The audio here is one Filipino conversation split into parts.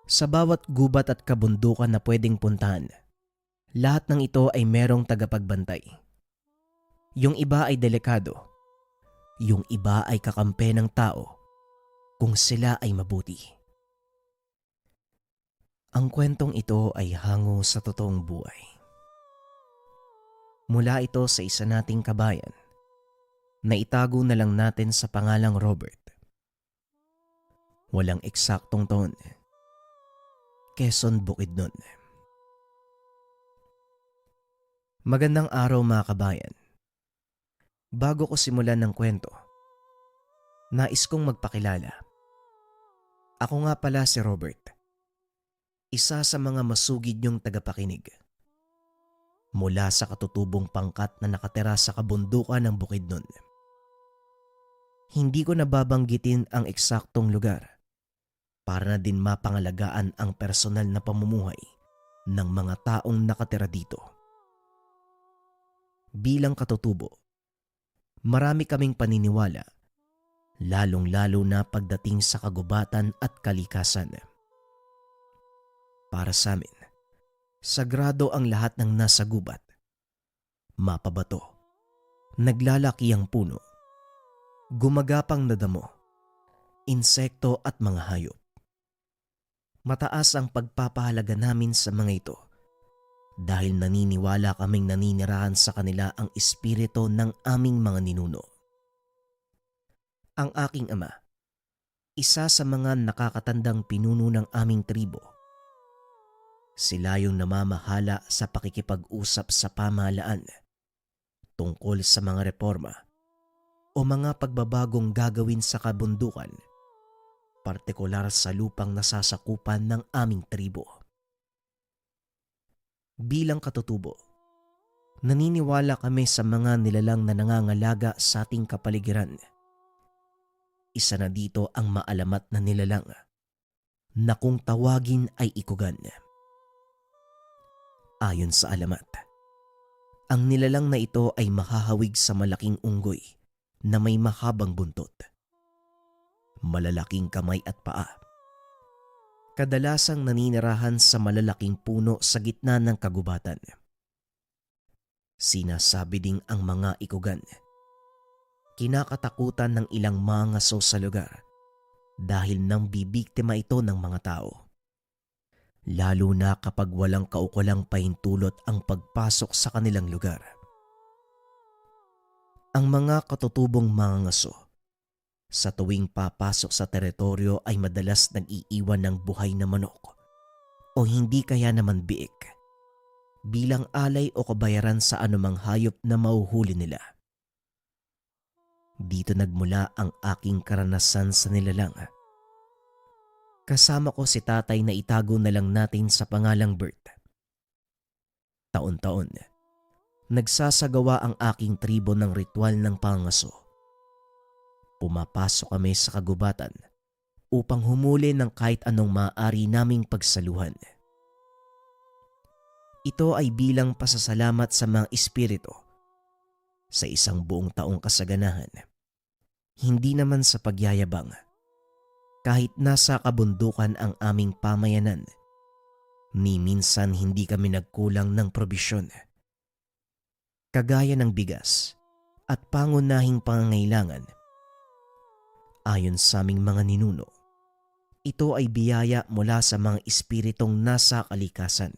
Sa bawat gubat at kabundukan na pwedeng puntahan, lahat ng ito ay merong tagapagbantay. Yung iba ay delikado, yung iba ay kakampi ng tao kung sila ay mabuti. Ang kwentong ito ay hango sa totoong buhay. Mula ito sa isa nating kabayan na itago na lang natin sa pangalang Robert. Walang eksaktong taon. Quezon, Bukidnon. Magandang araw mga kabayan. Bago ko simulan ng kwento, nais kong magpakilala. Ako nga pala si Robert, isa sa mga masugid niyong tagapakinig. Mula sa katutubong pangkat na nakatira sa kabundukan ng Bukidnon. Hindi ko nababanggitin ang eksaktong lugar para na din mapangalagaan ang personal na pamumuhay ng mga taong nakatira dito. Bilang katutubo, marami kaming paniniwala, lalong-lalo na pagdating sa kagubatan at kalikasan. Para sa amin, sagrado ang lahat ng nasa gubat. Mapabato, naglalaki ang puno, gumagapang na damo, insekto at mga hayop. Mataas ang pagpapahalaga namin sa mga ito dahil naniniwala kaming naninirahan sa kanila ang espiritu ng aming mga ninuno. Ang aking ama, isa sa mga nakakatandang pinuno ng aming tribo. Sila yung namamahala sa pakikipag-usap sa pamahalaan tungkol sa mga reforma o mga pagbabagong gagawin sa kabundukan, partikular sa lupang nasasakupan ng aming tribo. Bilang katutubo, naniniwala kami sa mga nilalang na nangangalaga sa ating kapaligiran. Isa na dito ang maalamat na nilalang na kung tawagin ay ikugan. Ayon sa alamat, ang nilalang na ito ay makahawig sa malaking unggoy na may mahabang buntot, malalaking kamay at paa. Kadalasang naninirahan sa malalaking puno sa gitna ng kagubatan. Sinasabi ding ang mga ikugan, kinakatakutan ng ilang mga aso sa lugar dahil nang bibiktima ito ng mga tao. Lalo na kapag walang kaukulang pahintulot ang pagpasok sa kanilang lugar. Ang mga katutubong mga ngaso sa tuwing papasok sa teritoryo ay madalas nag-iiwan ng buhay na manok o hindi kaya naman biik bilang alay o kabayaran sa anumang hayop na mauhuli nila. Dito nagmula ang aking karanasan sa nilalang. Kasama ko si tatay na itago na lang natin sa pangalang Bert. Taon-taon, nagsasagawa ang aking tribo ng ritual ng pangaso. Pumapasok kami sa kagubatan upang humuli ng kahit anong maaari naming pagsaluhan. Ito ay bilang pasasalamat sa mga espiritu sa isang buong taong kasaganahan. Hindi naman sa pagyayabang. Kahit nasa kabundukan ang aming pamayanan, ni minsan hindi kami nagkulang ng probisyon. Kagaya ng bigas at pangunahing pangangailangan. Ayon sa aming mga ninuno, ito ay biyaya mula sa mga espiritong nasa kalikasan.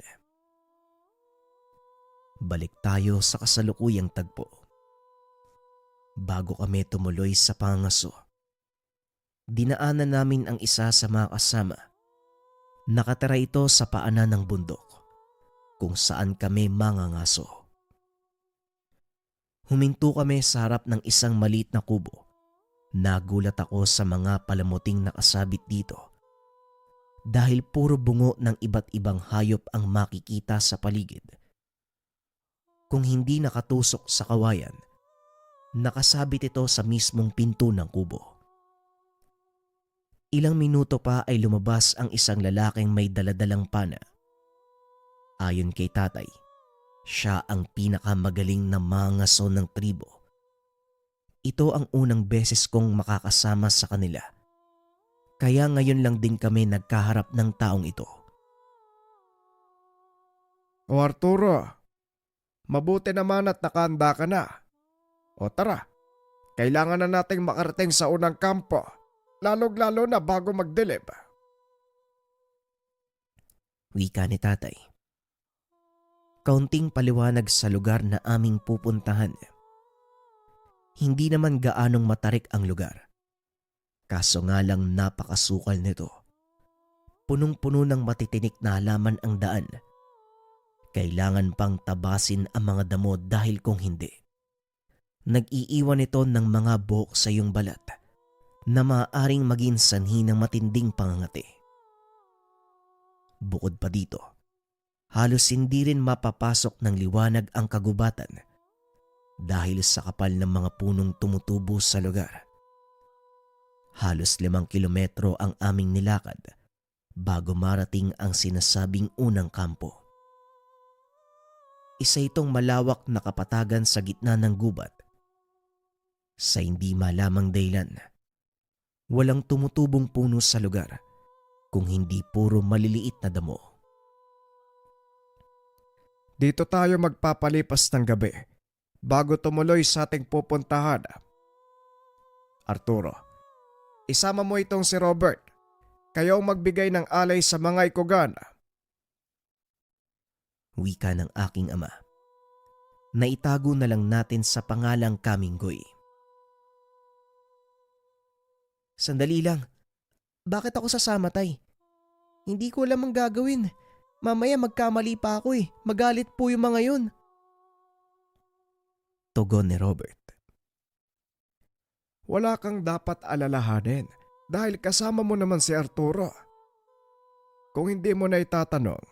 Balik tayo sa kasalukuyang tagpo. Bago kami tumuloy sa pangaso, dinaanan namin ang isa sa mga kasama. Nakatira ito sa paanan ng bundok kung saan kami mangangaso. Huminto kami sa harap ng isang maliit na kubo. Nagulat ako sa mga palamuting nakasabit dito dahil puro bungo ng iba't ibang hayop ang makikita sa paligid. Kung hindi nakatusok sa kawayan, nakasabit ito sa mismong pinto ng kubo. Ilang minuto pa ay lumabas ang isang lalaking may daladalang pana. Ayon kay tatay, siya ang pinakamagaling na mangaso ng tribo. Ito ang unang beses kong makakasama sa kanila Kaya ngayon lang din kami nagkaharap ng taong ito. O Arturo, mabuti naman at nakahanda ka na. O tara, kailangan na nating makarating sa unang kampo, lalong-lalo na bago magdilim. Wika ni tatay. Kaunting paliwanag sa lugar na aming pupuntahan. Hindi naman gaanong matarik ang lugar. Kaso nga lang napakasukal nito. Punong-puno ng matitinik na halaman ang daan. Kailangan pang tabasin ang mga damo dahil kung hindi, nag-iiwan ito ng mga buhok sa iyong balat na maaaring maging sanhi ng matinding pangangati. Bukod pa dito, halos hindi rin mapapasok ng liwanag ang kagubatan dahil sa kapal ng mga punong tumutubo sa lugar. Halos 5 kilometro ang aming nilakad bago marating ang sinasabing unang kampo. Isa itong malawak na kapatagan sa gitna ng gubat. Sa hindi malamang dahilan, walang tumutubong puno sa lugar kung hindi puro maliliit na damo. Dito tayo magpapalipas ng gabi bago tumuloy sa ating pupuntahan. Arturo, isama mo itong si Robert. Kayo ang magbigay ng alay sa mga ikugan. Wika ng aking ama. Naitago na lang natin sa pangalang Kaminggoy. Sandali lang. Bakit ako sasama, tay? Hindi ko alam ang gagawin. Mamaya magkamali pa ako eh. Magalit po yung mga yun. Tugon ni Robert. Wala kang dapat alalahanin dahil kasama mo naman si Arturo. Kung hindi mo na itatanong,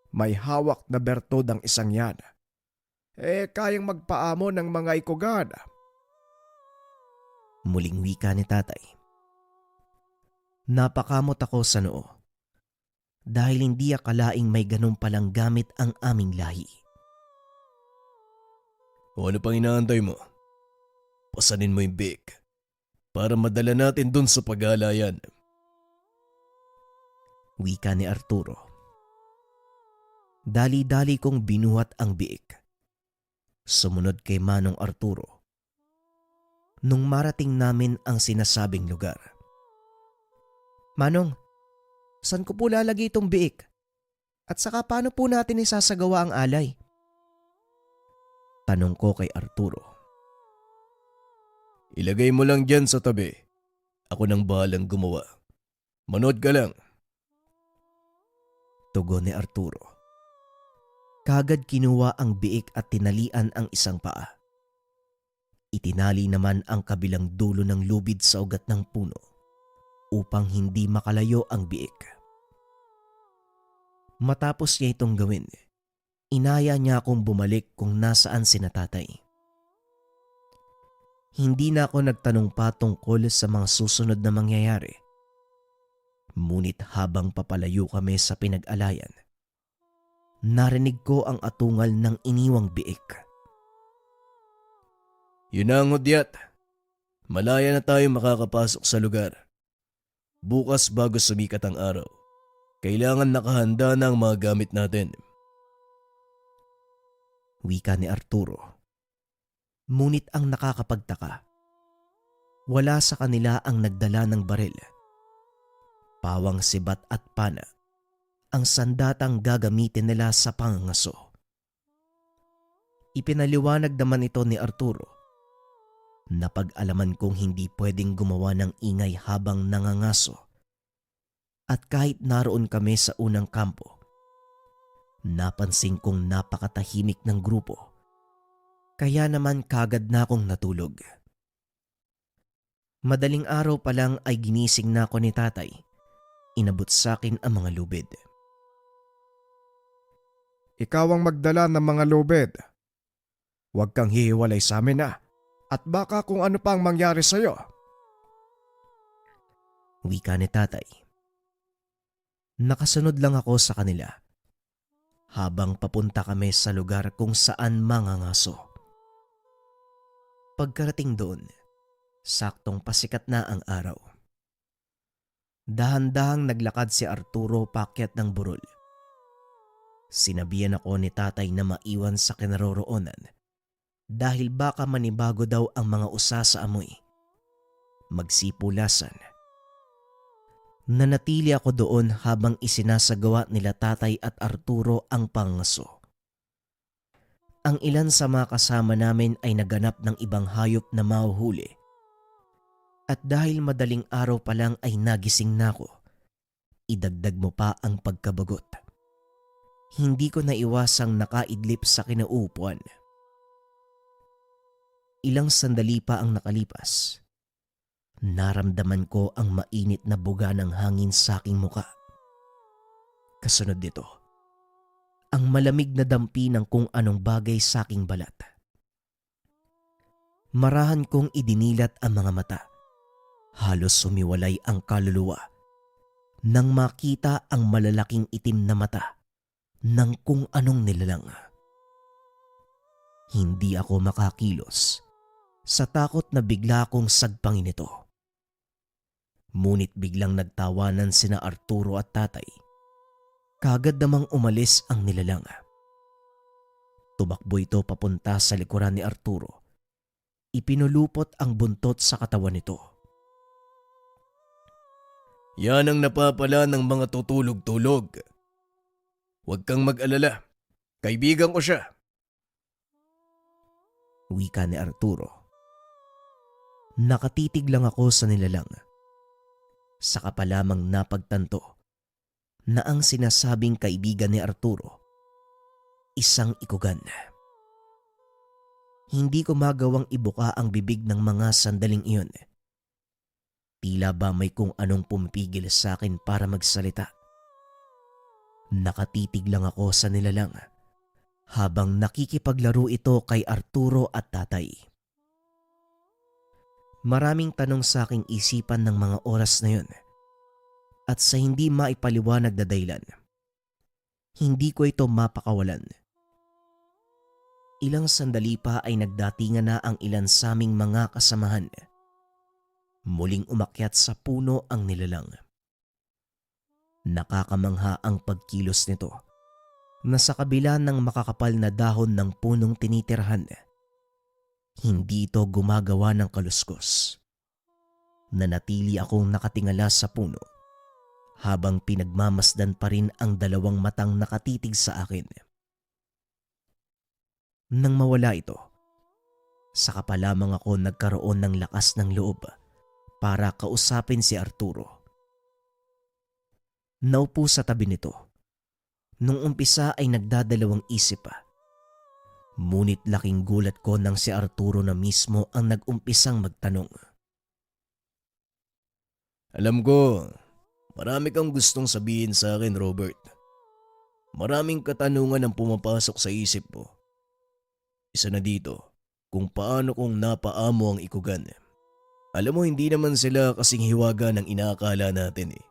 may hawak na bertod ang isang yan. Kayang magpaamo ng mga ikugan. Muling wika ni tatay. Napakamot ako sa noo dahil hindi akalaing may ganun palang gamit ang aming lahi. O ano pang inaantay mo? Pasanin mo yung big para madala natin dun sa paghalayan. Wika ni Arturo. Dali-dali kong binuhat ang biik. Sumunod kay Manong Arturo. Nung marating namin ang sinasabing lugar. Manong, saan ko po lalagay itong biik? At saka paano po natin isasagawa ang alay? Tanong ko kay Arturo. Ilagay mo lang dyan sa tabi. Ako nang bahalang gumawa. Manood ka lang. Tugon ni Arturo. Kagad kinuha ang biik at tinalian ang isang paa. Itinali naman ang kabilang dulo ng lubid sa ugat ng puno upang hindi makalayo ang biik. Matapos niya itong gawin, inaya niya akong bumalik kung nasaan sina tatay. Hindi na ako nagtanong pa tungkol sa mga susunod na mangyayari. Ngunit habang papalayo kami sa pinag-alayan, narinig ko ang atungal ng iniwang biik. Yun na ang hudyat. Malaya na tayo makakapasok sa lugar. Bukas bago sumikat ang araw, kailangan nakahanda na ang mga gamit natin. Wika ni Arturo. Ngunit ang nakakapagtaka, wala sa kanila ang nagdala ng baril. Pawang sibat at pana ang sandatang gagamitin nila sa pangangaso. Ipinaliwanag naman ito ni Arturo. Napag-alaman kong hindi pwedeng gumawa ng ingay habang nangangaso. At kahit naroon kami sa unang kampo, napansin kong napakatahimik ng grupo. Kaya naman kagad na akong natulog. Madaling araw pa lang ay ginising na ako ni tatay. Inabot sa akin ang mga lubid. Ikaw ang magdala ng mga lubid. Huwag kang hihiwalay sa amin at baka kung ano pang mangyari sa'yo. Wika ni tatay. Nakasunod lang ako sa kanila habang papunta kami sa lugar kung saan mangangaso. Pagkarating doon, saktong pasikat na ang araw. Dahan-dahang naglakad si Arturo paakyat ng burol. Sinabihan ako ni tatay na maiwan sa kinaroroonan dahil baka manibago daw ang mga usa sa amoy. Magsipulasan. Nanatili ako doon habang isinasagawa nila tatay at Arturo ang pangaso. Ang ilan sa mga kasama namin ay naganap ng ibang hayop na mahuhuli. At dahil madaling araw pa lang ay nagising na ako, idagdag mo pa ang pagkabagot. Hindi ko naiwasang nakaidlip sa kinaupuan. Ilang sandali pa ang nakalipas. Naramdaman ko ang mainit na buga ng hangin sa aking muka. Kasunod nito, ang malamig na dampi ng kung anong bagay sa aking balat. Marahan kong idinilat ang mga mata. Halos sumiwalay ang kaluluwa nang makita ang malalaking itim na mata ng kung anong nilalang. Hindi ako makakilos sa takot na bigla akong sagpangin ito. Ngunit biglang nagtawanan sina Arturo at tatay. Kagad namang umalis ang nilalang. Tumakbo ito papunta sa likuran ni Arturo. Ipinulupot ang buntot sa katawan nito. Yan ang napapala ng mga tutulog-tulog. Huwag kang mag-alala. Kaibigan ko siya. Wika ni Arturo. Nakatitig lang ako sa nilalang. Saka pa lamang napagtanto na ang sinasabing kaibigan ni Arturo, isang ikugan. Hindi ko magawang ibuka ang bibig ng mga sandaling iyon. Tila ba may kung anong pumipigil sa akin para magsalita. Nakatitig lang ako sa nilalang habang nakikipaglaro ito kay Arturo at tatay. Maraming tanong sa aking isipan ng mga oras na yun at sa hindi maipaliwanag na dahilan, hindi ko ito mapakawalan. Ilang sandali pa ay nagdatingan na ang ilan sa aming mga kasamahan. Muling umakyat sa puno ang nilalang. Nakakamangha ang pagkilos nito na sa kabila ng makakapal na dahon ng punong tinitirhan, hindi ito gumagawa ng kaluskos. Nanatili akong nakatingala sa puno habang pinagmamasdan pa rin ang dalawang matang nakatitig sa akin. Nang mawala ito, saka pa lamang ako nagkaroon ng lakas ng loob para kausapin si Arturo. Naupo sa tabi nito. Nung umpisa ay nagdadalawang isip pa. Ngunit laking gulat ko nang si Arturo na mismo ang nag-umpisang magtanong. Alam ko, marami kang gustong sabihin sa akin, Robert. Maraming katanungan ang pumapasok sa isip mo. Isa na dito, kung paano kong napaamo ang ikugan. Alam mo, hindi naman sila kasing hiwaga ng inaakala natin eh.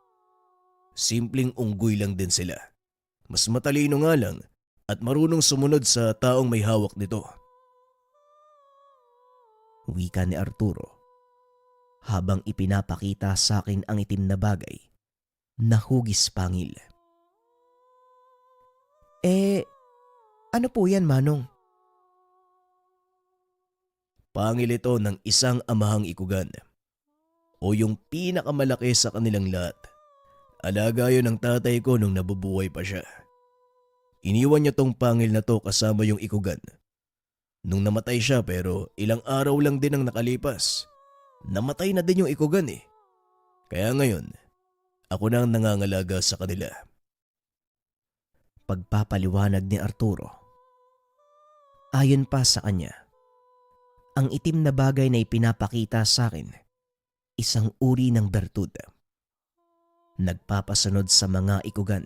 Simpleng unggoy lang din sila. Mas matalino nga lang at marunong sumunod sa taong may hawak nito. Wika ni Arturo habang ipinapakita sa akin ang itim na bagay na hugis pangil. Ano po yan, Manong? Pangil ito ng isang amahang ikugan o yung pinakamalaki sa kanilang lahat. Alaga yun ng tatay ko nung nabubuhay pa siya. Iniwan niya tong pangil na to kasama yung ikugan. Nung namatay siya pero ilang araw lang din ang nakalipas. Namatay na din yung ikugan eh. Kaya ngayon, ako na ang nangangalaga sa kanila. Pagpapaliwanag ni Arturo. Ayon pa sa kanya, ang itim na bagay na ipinapakita sa akin, isang uri ng bertud. Nagpapasunod sa mga ikugan.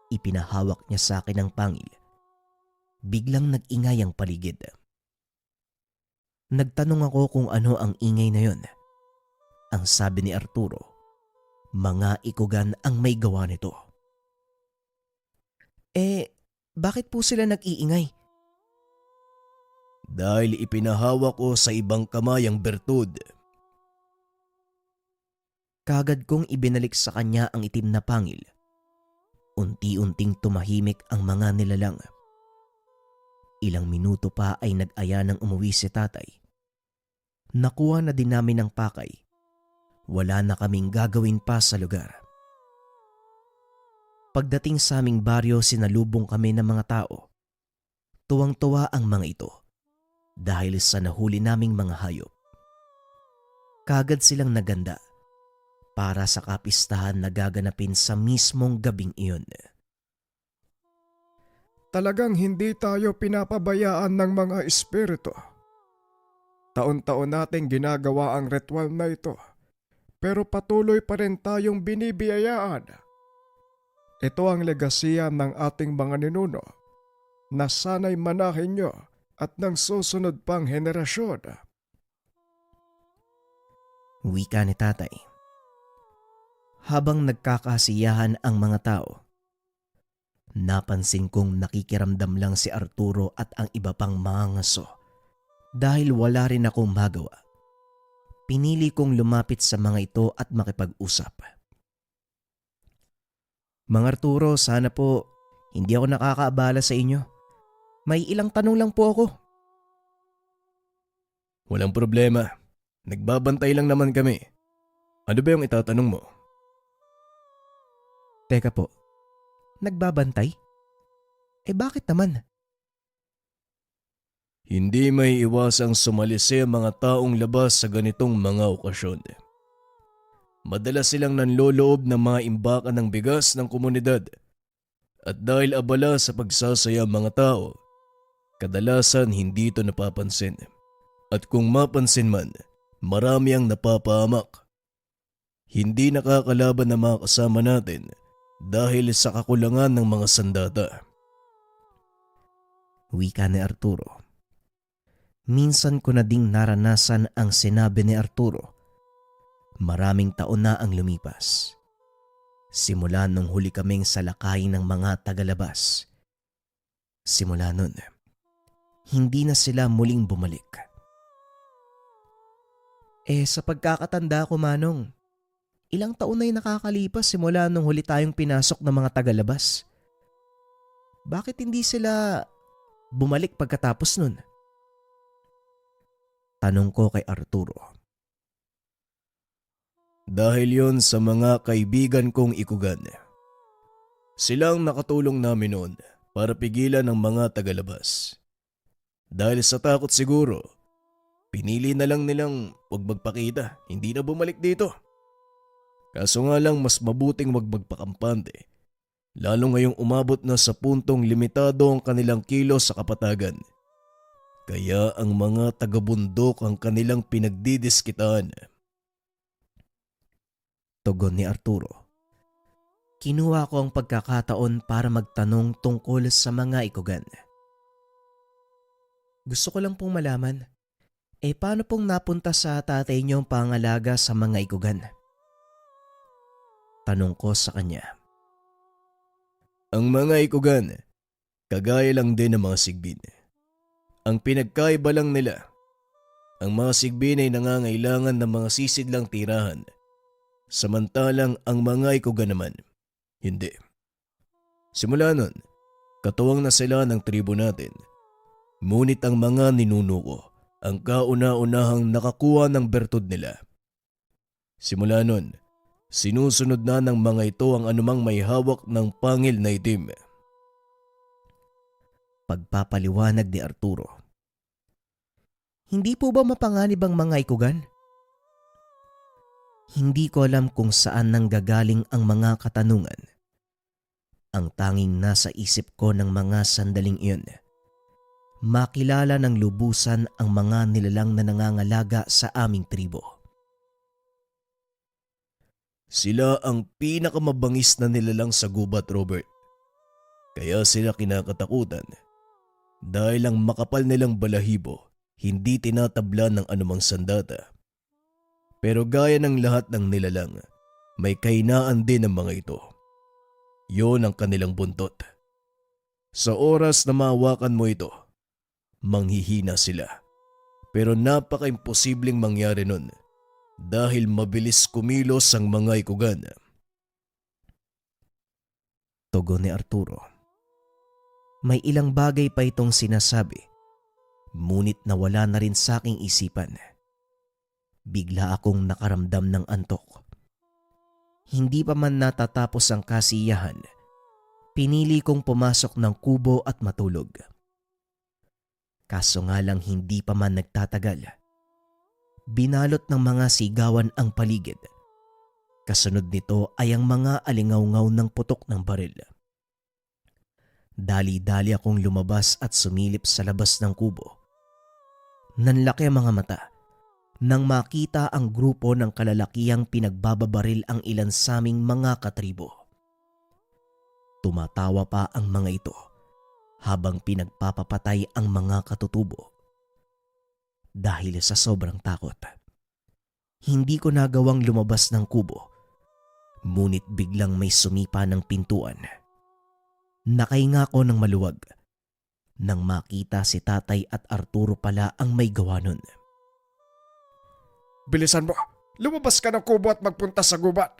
Ipinahawak niya sa akin ang pangil. Biglang nag-ingay ang paligid. Nagtanong ako kung ano ang ingay na yon. Ang sabi ni Arturo, mga ikugan ang may gawa nito. Bakit po sila nag-iingay? Dahil ipinahawak ko sa ibang kamay ang bertud. Kagad kong ibinalik sa kanya ang itim na pangil. Unti-unting tumahimik ang mga nilalang. Ilang minuto pa ay nag-aya ng umuwi si tatay. Nakuha na din namin ang pakay. Wala na kaming gagawin pa sa lugar. Pagdating sa aming baryo, sinalubong kami ng mga tao. Tuwang-tuwa ang mga ito dahil sa nahuli naming mga hayop. Kagad silang naganda para sa kapistahan na gaganapin sa mismong gabing iyon. Talagang hindi tayo pinapabayaan ng mga espiritu. Taon-taon nating ginagawa ang ritual na ito, pero patuloy pa rin tayong binibiyayaan. Ito ang legasiya ng ating mga ninuno na sana'y manahin nyo at ng susunod pang henerasyon. Wika ni tatay. Habang nagkakasiyahan ang mga tao, napansin kong nakikiramdam lang si Arturo at ang iba pang mga ngaso. Dahil wala rin akong magawa, pinili kong lumapit sa mga ito at makipag-usap. Mang Arturo, sana po hindi ako nakakaabala sa inyo. May ilang tanong lang po ako. Walang problema. Nagbabantay lang naman kami. Ano ba yung itatanong mo? Teka po, nagbabantay? Bakit naman? Hindi may iwasang sumalisi ang mga taong labas sa ganitong mga okasyon. Madalas silang nanloloob ng mga imbakan ng bigas ng komunidad. At dahil abala sa pagsasaya ang mga tao, kadalasan hindi ito napapansin. At kung mapansin man, marami ang napapahamak. Hindi nakakalaban ang mga kasama natin dahil sa kakulangan ng mga sandata. Wika ni Arturo. Minsan ko na ding naranasan ang sinabi ni Arturo. Maraming taon na ang lumipas. Simula nung huli kaming salakay ng mga tagalabas. Simula nun, hindi na sila muling bumalik. Sa pagkakatanda ko, Manong, ilang taon na yung nakakalipas simula nung huli tayong pinasok ng mga tagalabas. Bakit hindi sila bumalik pagkatapos nun? Tanong ko kay Arturo. Dahil yon sa mga kaibigan kong ikugan. Silang nakatulong namin noon para pigilan ang mga tagalabas. Dahil sa takot siguro, pinili na lang nilang wag magpakita, hindi na bumalik dito. Kaso nga lang mas mabuting wag magpakampante, lalo ngayong umabot na sa puntong limitado ang kanilang kilos sa kapatagan. Kaya ang mga taga-bundok ang kanilang pinagdidiskitaan. Tugon ni Arturo. Kinuha ko ang pagkakataon para magtanong tungkol sa mga ikugan. Gusto ko lang pong malaman, paano pong napunta sa tatay niyo ang pangalaga sa mga ikugan? Tanong ko sa kanya. Ang mga ikugan, kagaya lang din ng mga sigbin. Ang pinagkaiba lang nila, ang mga sigbin ay nangangailangan ng mga sisidlang tirahan, samantalang ang mga ikugan naman, hindi. Simula nun, katuwang na sila ng tribo natin, ngunit ang mga ninuno ko ang kauna-unahang nakakuha ng bertud nila. Simula nun, sinusunod na ng mga ito ang anumang may hawak ng pangil na itim. Pagpapaliwanag ni Arturo. Hindi po ba mapanganib ang mga ikugan? Hindi ko alam kung saan nanggagaling ang mga katanungan. Ang tanging nasa isip ko ng mga sandaling iyon, makilala ng lubusan ang mga nilalang na nangangalaga sa aming tribo. Sila ang pinakamabangis na nilalang sa gubat, Robert. Kaya sila kinakatakutan dahil ang makapal nilang balahibo hindi tinatabla ng anumang sandata. Pero gaya ng lahat ng nilalang, may kahinaan din ang mga ito. Yon ang kanilang buntot. Sa oras na mahawakan mo ito, manghihina sila. Pero napaka-imposibleng mangyari nun dahil mabilis kumilos ang mga ikugan. Tugon ni Arturo. May ilang bagay pa itong sinasabi, ngunit nawala na rin sa aking isipan. Bigla akong nakaramdam ng antok. Hindi pa man natatapos ang kasiyahan, pinili kong pumasok ng kubo at matulog. Kaso nga lang hindi pa man nagtatagal. Binalot ng mga sigawan ang paligid. Kasunod nito ay ang mga alingaw-ngaw ng putok ng baril. Dali-dali akong lumabas at sumilip sa labas ng kubo. Nanlaki ang mga mata nang makita ang grupo ng kalalakihang pinagbababaril ang ilan sa aming mga katribo. Tumatawa pa ang mga ito habang pinagpapapatay ang mga katutubo. Dahil sa sobrang takot, hindi ko nagawang lumabas ng kubo. Ngunit biglang may sumipa ng pintuan. Nakahinga ko ng maluwag nang makita si Tatay at Arturo pala ang may gawa nun. Bilisan mo, lumabas ka ng kubo at magpunta sa gubat.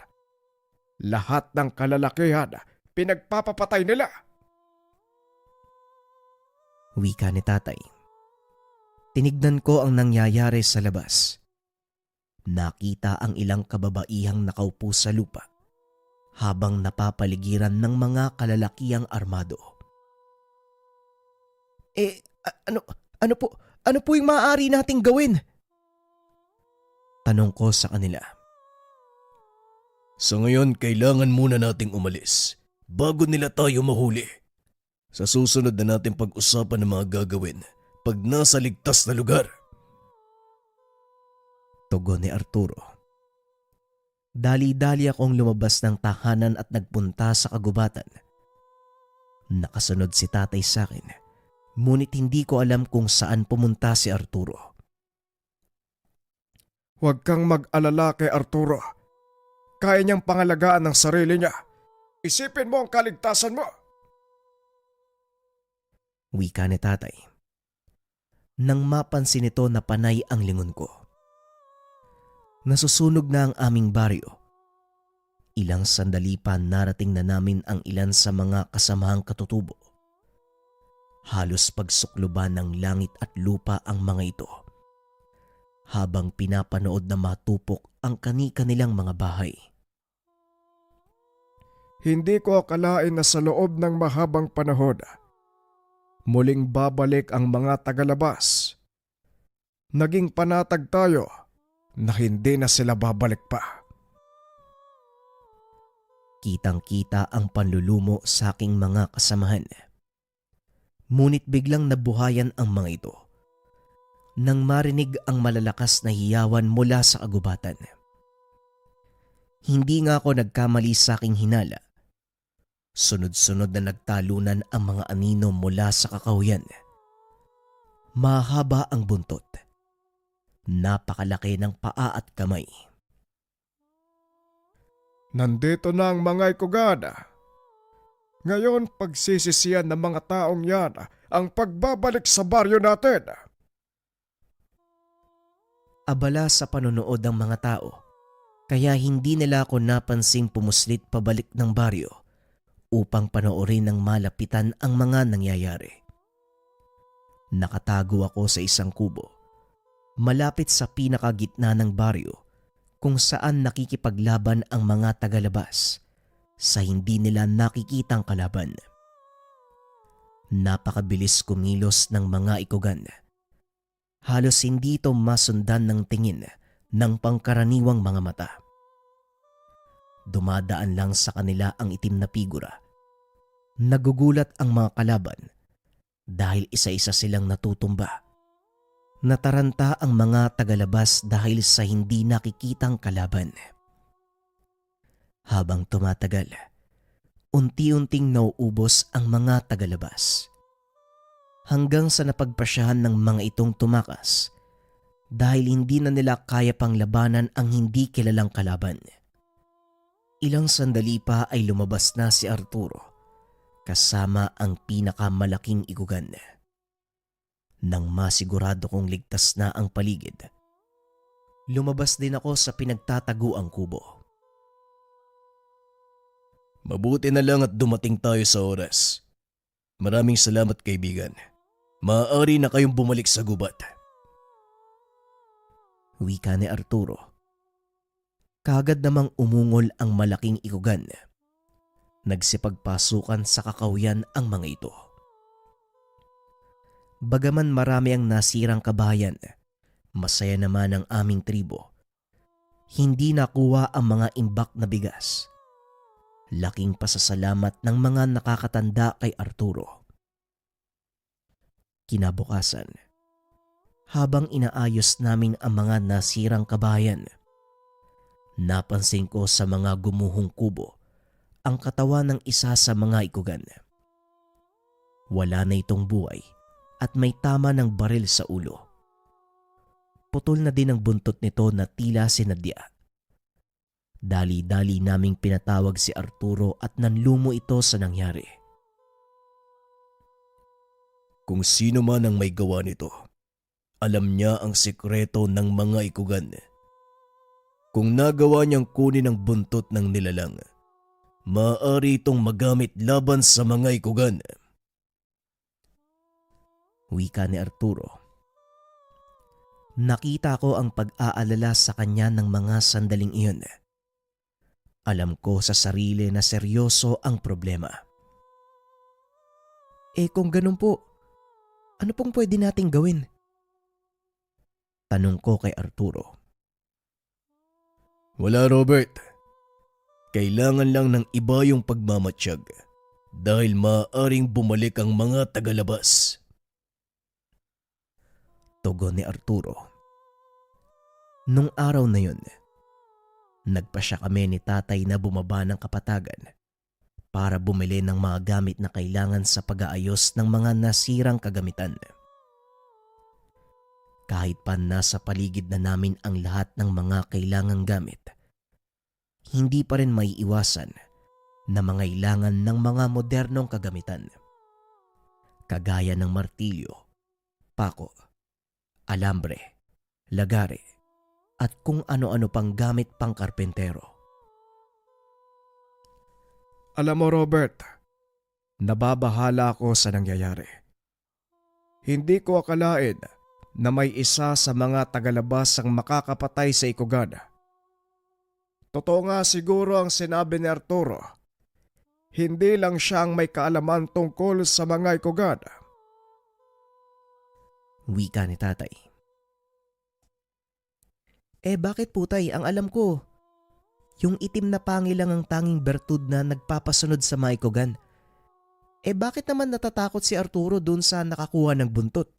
Lahat ng kalalakihan, pinagpapapatay nila. Wika ni Tatay. Tinignan ko ang nangyayari sa labas. Nakita ang ilang kababaihang nakaupo sa lupa habang napapaligiran ng mga kalalakihang armado. Ano po yung maaari nating gawin? Tanong ko sa kanila. Sa ngayon, kailangan muna nating umalis bago nila tayo mahuli. Sa susunod na natin pag-usapan ng mga gagawin pag nasa ligtas na lugar. Tugon ni Arturo. Dali-dali akong lumabas ng tahanan at nagpunta sa kagubatan. Nakasunod si Tatay sa akin, ngunit hindi ko alam kung saan pumunta si Arturo. Huwag kang mag-alala kay Arturo. Kaya niyang pangalagaan ang sarili niya. Isipin mo ang kaligtasan mo. Wika ni Tatay. Nang mapansin ito na panay ang lingon ko. Nasusunog na ang aming baryo. Ilang sandali pa narating na namin ang ilan sa mga kasamahang katutubo. Halos pagsukluban ng langit at lupa ang mga ito. Habang pinapanood na matupok ang kani-kanilang mga bahay. Hindi ko akalain na sa loob ng mahabang panahon, muling babalik ang mga tagalabas. Naging panatag tayo na hindi na sila babalik pa. Kitang-kita ang panlulumo sa aking mga kasamahan. Ngunit biglang nabuhayan ang mga ito nang marinig ang malalakas na hiyawan mula sa kagubatan. Hindi nga ako nagkamali sa aking hinala. Sunod-sunod na nagtalunan ang mga anino mula sa kakahuyan. Mahaba ang buntot. Napakalaki ng paa at kamay. Nandito na ang mga ikugan. Ngayon pagsisisiyan ng mga taong yan ang pagbabalik sa baryo natin. Abala sa panonood ng mga tao, kaya hindi nila ako napansing pumuslit pabalik ng baryo upang panoorin ng malapitan ang mga nangyayari. Nakatago ako sa isang kubo, malapit sa pinakagitna ng baryo kung saan nakikipaglaban ang mga tagalabas sa hindi nila nakikitang kalaban. Napakabilis kumilos ng mga ikugan. Halos hindi ito masundan ng tingin ng pangkaraniwang mga mata. Dumadaan lang sa kanila ang itim na figura. Nagugulat ang mga kalaban dahil isa-isa silang natutumba. Nataranta ang mga tagalabas dahil sa hindi nakikitang kalaban. Habang tumatagal, unti-unting nauubos ang mga tagalabas. Hanggang sa napagpasyahan ng mga itong tumakas dahil hindi na nila kaya pang labanan ang hindi kilalang kalaban. Ilang sandali pa ay lumabas na si Arturo kasama ang pinakamalaking igugan. Nang masigurado kong ligtas na ang paligid, Lumabas din ako sa pinagtataguang kubo. Mabuti na lang at dumating tayo sa oras. Maraming salamat kaibigan. Maaari na kayong bumalik sa gubat. Wika ni Arturo. Kagad namang umungol ang malaking ikugan. Nagsipagpasukan sa kakahuyan ang mga ito. Bagaman marami ang nasirang kabahayan, masaya naman ang aming tribo. Hindi nakuha ang mga imbak na bigas. Laking pasasalamat ng mga nakakatanda kay Arturo. Kinabukasan, habang inaayos namin ang mga nasirang kabahayan, napansin ko sa mga gumuhong kubo ang katawan ng isa sa mga ikugan. Wala na itong buhay at may tama ng baril sa ulo. Putol na din ang buntot nito na tila sinadya. Dali-dali naming pinatawag si Arturo at nanlumo ito sa nangyari. Kung sino man ang may gawa nito, alam niya ang sikreto ng mga ikugan. Kung nagawa niyang kunin ang buntot ng nilalang, maaari itong magamit laban sa mga ikugan. Wika ni Arturo. Nakita ko ang pag-aalala sa kanya ng mga sandaling iyon. Alam ko sa sarili na seryoso ang problema. Kung ganun po, ano pong pwede nating gawin? Tanong ko kay Arturo. Wala Robert. Kailangan lang ng iba yung pagmamatsyag dahil maaaring bumalik ang mga tagalabas. Tugon ni Arturo. Nung araw na yun, nagpasya kami ni tatay na bumaba ng kapatagan para bumili ng mga gamit na kailangan sa pag-aayos ng mga nasirang kagamitan. Kahit pa nasa paligid na namin ang lahat ng mga kailangang gamit, hindi pa rin maiiwasan na mangailangan ng mga modernong kagamitan. Kagaya ng martilyo, pako, alambre, lagare, at kung ano-ano pang gamit pang karpentero. Alam mo Robert, nababahala ako sa nangyayari. Hindi ko akalain na may isa sa mga tagalabas ang makakapatay sa ikugan. Totoo nga siguro ang sinabi ni Arturo. Hindi lang siya ang may kaalaman tungkol sa mga ikugan. Wika ni tatay. Bakit po tay? Ang alam ko, yung itim na pangi lang ang tanging bertud na nagpapasunod sa mga ikugan. Bakit naman natatakot si Arturo dun sa nakakuha ng buntot?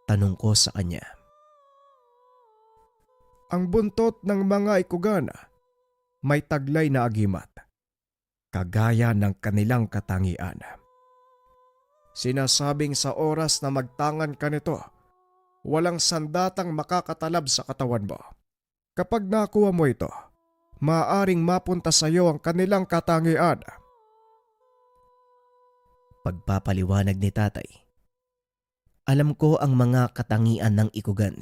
Tanong ko sa kanya. Ang buntot ng mga ikugan may taglay na agimat, kagaya ng kanilang katangian. Sinasabing sa oras na magtangan ka nito, walang sandatang makakatalab sa katawan mo. Kapag nakuha mo ito, maaaring mapunta sa iyo ang kanilang katangian. Pagpapaliwanag ni tatay. Alam ko ang mga katangian ng ikugan.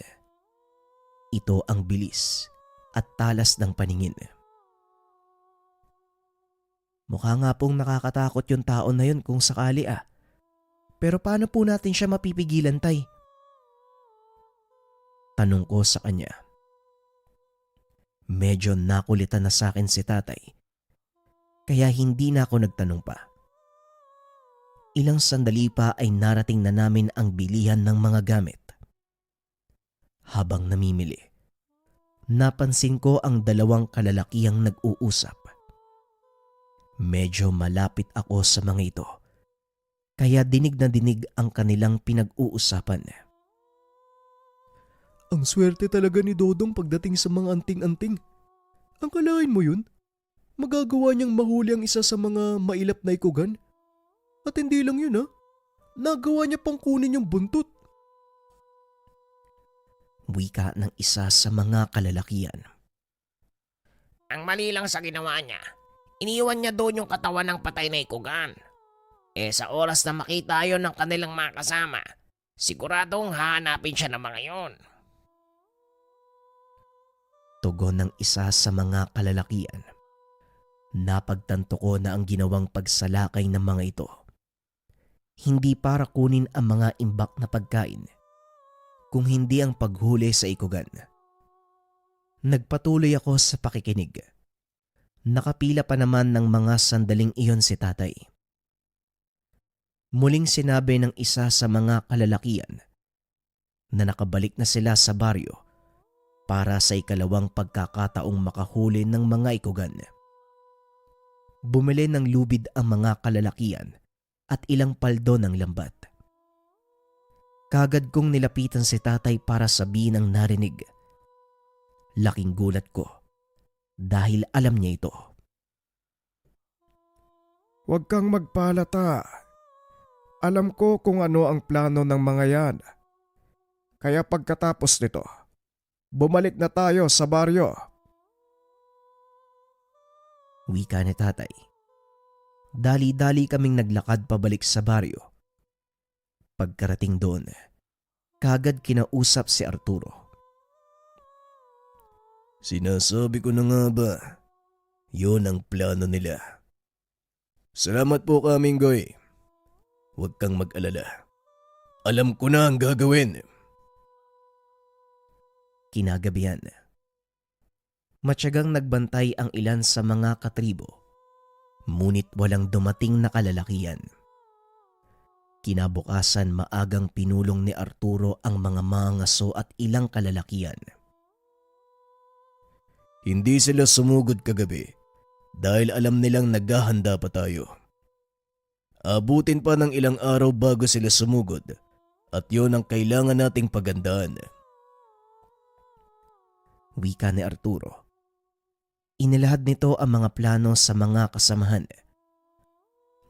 Ito ang bilis at talas ng paningin. Mukha nga pong nakakatakot yung tao na yun kung sakali Pero paano po natin siya mapipigilan, tay? Tanong ko sa kanya. Medyo nakulitan na sa akin si tatay, kaya hindi na ako nagtanong pa. Ilang sandali pa ay narating na namin ang bilihan ng mga gamit. Habang namimili, napansin ko ang dalawang kalalakihang nag-uusap. Medyo malapit ako sa mga ito, kaya dinig na dinig ang kanilang pinag-uusapan. Ang swerte talaga ni Dodong pagdating sa mga anting-anting. Ang kalain mo yun? Magagawa niyang mahuli ang isa sa mga mailap na ikugan? At hindi lang yun nagawa niya pang kunin yung buntot. Wika ng isa sa mga kalalakihan. Ang mali lang sa ginawa niya, iniwan niya doon yung katawan ng patay na ikugan. Sa oras na makita yon ng kanilang mga kasama, siguradong hahanapin siya ng mga yon. Tugon ng isa sa mga kalalakian. Napagtanto ko na ang ginawang pagsalakay ng mga ito hindi para kunin ang mga imbak na pagkain, kung hindi ang paghuli sa ikugan. Nagpatuloy ako sa pakikinig. Nakapila pa naman ng mga sandaling iyon si tatay. Muling sinabi ng isa sa mga kalalakian na nakabalik na sila sa baryo para sa ikalawang pagkakataong makahuli ng mga ikugan. Bumili ng lubid ang mga kalalakian at ilang paldo ng lambat. Kagad kong nilapitan si tatay para sabihin ang narinig. Laking gulat ko dahil alam niya ito. Huwag kang magpalata. Alam ko kung ano ang plano ng mga yan. Kaya pagkatapos nito, bumalik na tayo sa baryo. Wika ni tatay. Dali-dali kaming naglakad pabalik sa baryo. Pagkarating doon, kagad kinausap si Arturo. Sinasabi ko na nga ba, yun ang plano nila. Salamat po Kaminggoy. Huwag kang mag-alala. Alam ko na ang gagawin. Kinagabihan. Matyagang nagbantay ang ilan sa mga katribo, ngunit walang dumating na kalalakian. Kinabukasan maagang pinulong ni Arturo ang mga mangaso at ilang kalalakian. Hindi sila sumugod kagabi dahil alam nilang naghahanda pa tayo. Abutin pa ng ilang araw bago sila sumugod at yon ang kailangan nating pagandaan. Wika ni Arturo. Inilahad nito ang mga plano sa mga kasamahan.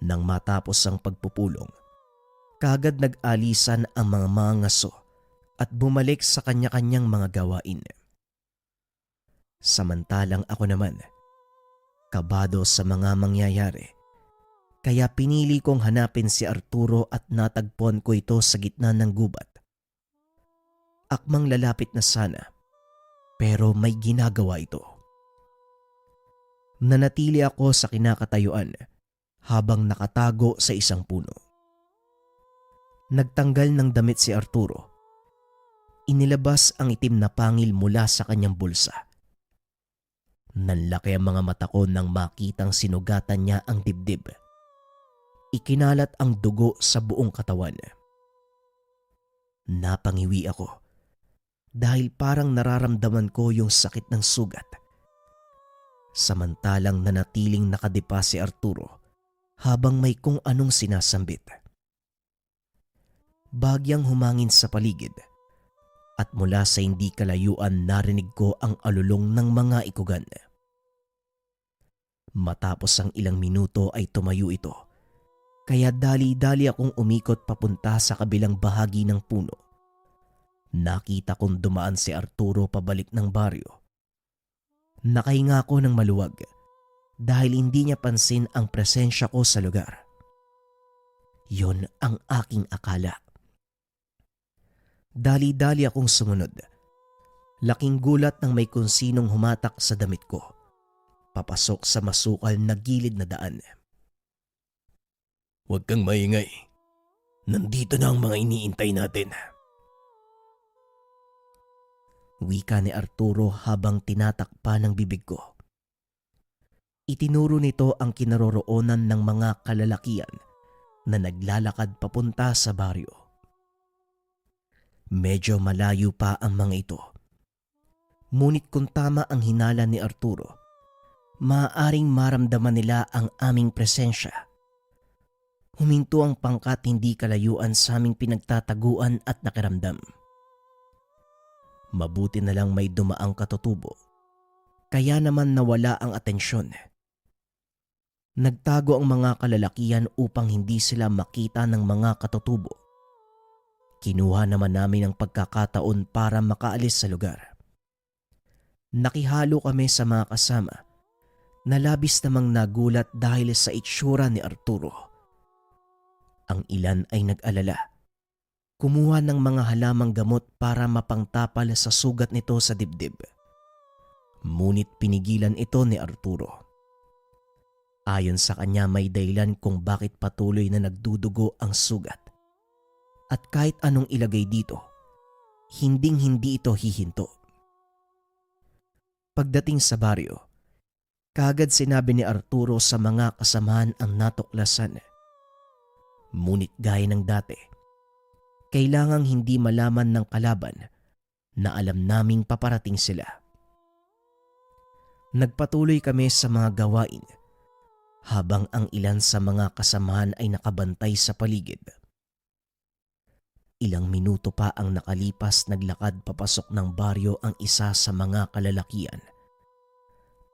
Nang matapos ang pagpupulong, kagad nag-alisan ang mga mangaso at bumalik sa kanya-kanyang mga gawain. Samantalang ako naman, kabado sa mga mangyayari, kaya pinili kong hanapin si Arturo at natagpuan ko ito sa gitna ng gubat. Akmang lalapit na sana, pero may ginagawa ito. Nanatili ako sa kinakatayuan habang nakatago sa isang puno. Nagtanggal ng damit si Arturo. Inilabas ang itim na pangil mula sa kanyang bulsa. Nanlaki ang mga mata ko nang makitang sinugatan niya ang dibdib. Ikinalat ang dugo sa buong katawan. Napangiwi ako dahil parang nararamdaman ko yung sakit ng sugat. Samantalang nanatiling nakadipa si Arturo habang may kung anong sinasambit. Bagyang humangin sa paligid at mula sa hindi kalayuan narinig ko ang alulong ng mga ikugan. Matapos ang ilang minuto ay tumayo ito, kaya dali-dali akong umikot papunta sa kabilang bahagi ng puno. Nakita kong dumaan si Arturo pabalik ng baryo. Nakahinga ako ng maluwag dahil hindi niya pansin ang presensya ko sa lugar. Yun ang aking akala. Dali-dali akong sumunod. Laking gulat nang may kung sinong humatak sa damit ko, papasok sa masukal na gilid na daan. Huwag kang maingay. Nandito na ang mga iniintay natin. Wika ni Arturo habang tinatakpa ng bibig ko. Itinuro nito ang kinaroroonan ng mga kalalakian na naglalakad papunta sa baryo. Medyo malayo pa ang mga ito. Ngunit kung tama ang hinala ni Arturo, maaaring maramdaman nila ang aming presensya. Huminto ang pangkat hindi kalayuan sa aming pinagtataguan at nakiramdam. Mabuti na lang may dumaang katutubo, kaya naman nawala ang atensyon. Nagtago ang mga kalalakian upang hindi sila makita ng mga katutubo. Kinuha naman namin ang pagkakataon para makaalis sa lugar. Nakihalo kami sa mga kasama na labis namang nagulat dahil sa itsura ni Arturo. Ang ilan ay nag-alala. Kumuha ng mga halamang gamot para mapangtapal sa sugat nito sa dibdib. Ngunit pinigilan ito ni Arturo. Ayon sa kanya may dahilan kung bakit patuloy na nagdudugo ang sugat. At kahit anong ilagay dito, hinding-hindi ito hihinto. Pagdating sa baryo, kaagad sinabi ni Arturo sa mga kasamahan ang natuklasan. Ngunit gaya ng dati, kailangang hindi malaman ng kalaban na alam naming paparating sila. Nagpatuloy kami sa mga gawain habang ang ilan sa mga kasamahan ay nakabantay sa paligid. Ilang minuto pa ang nakalipas, naglakad papasok ng baryo ang isa sa mga kalalakian.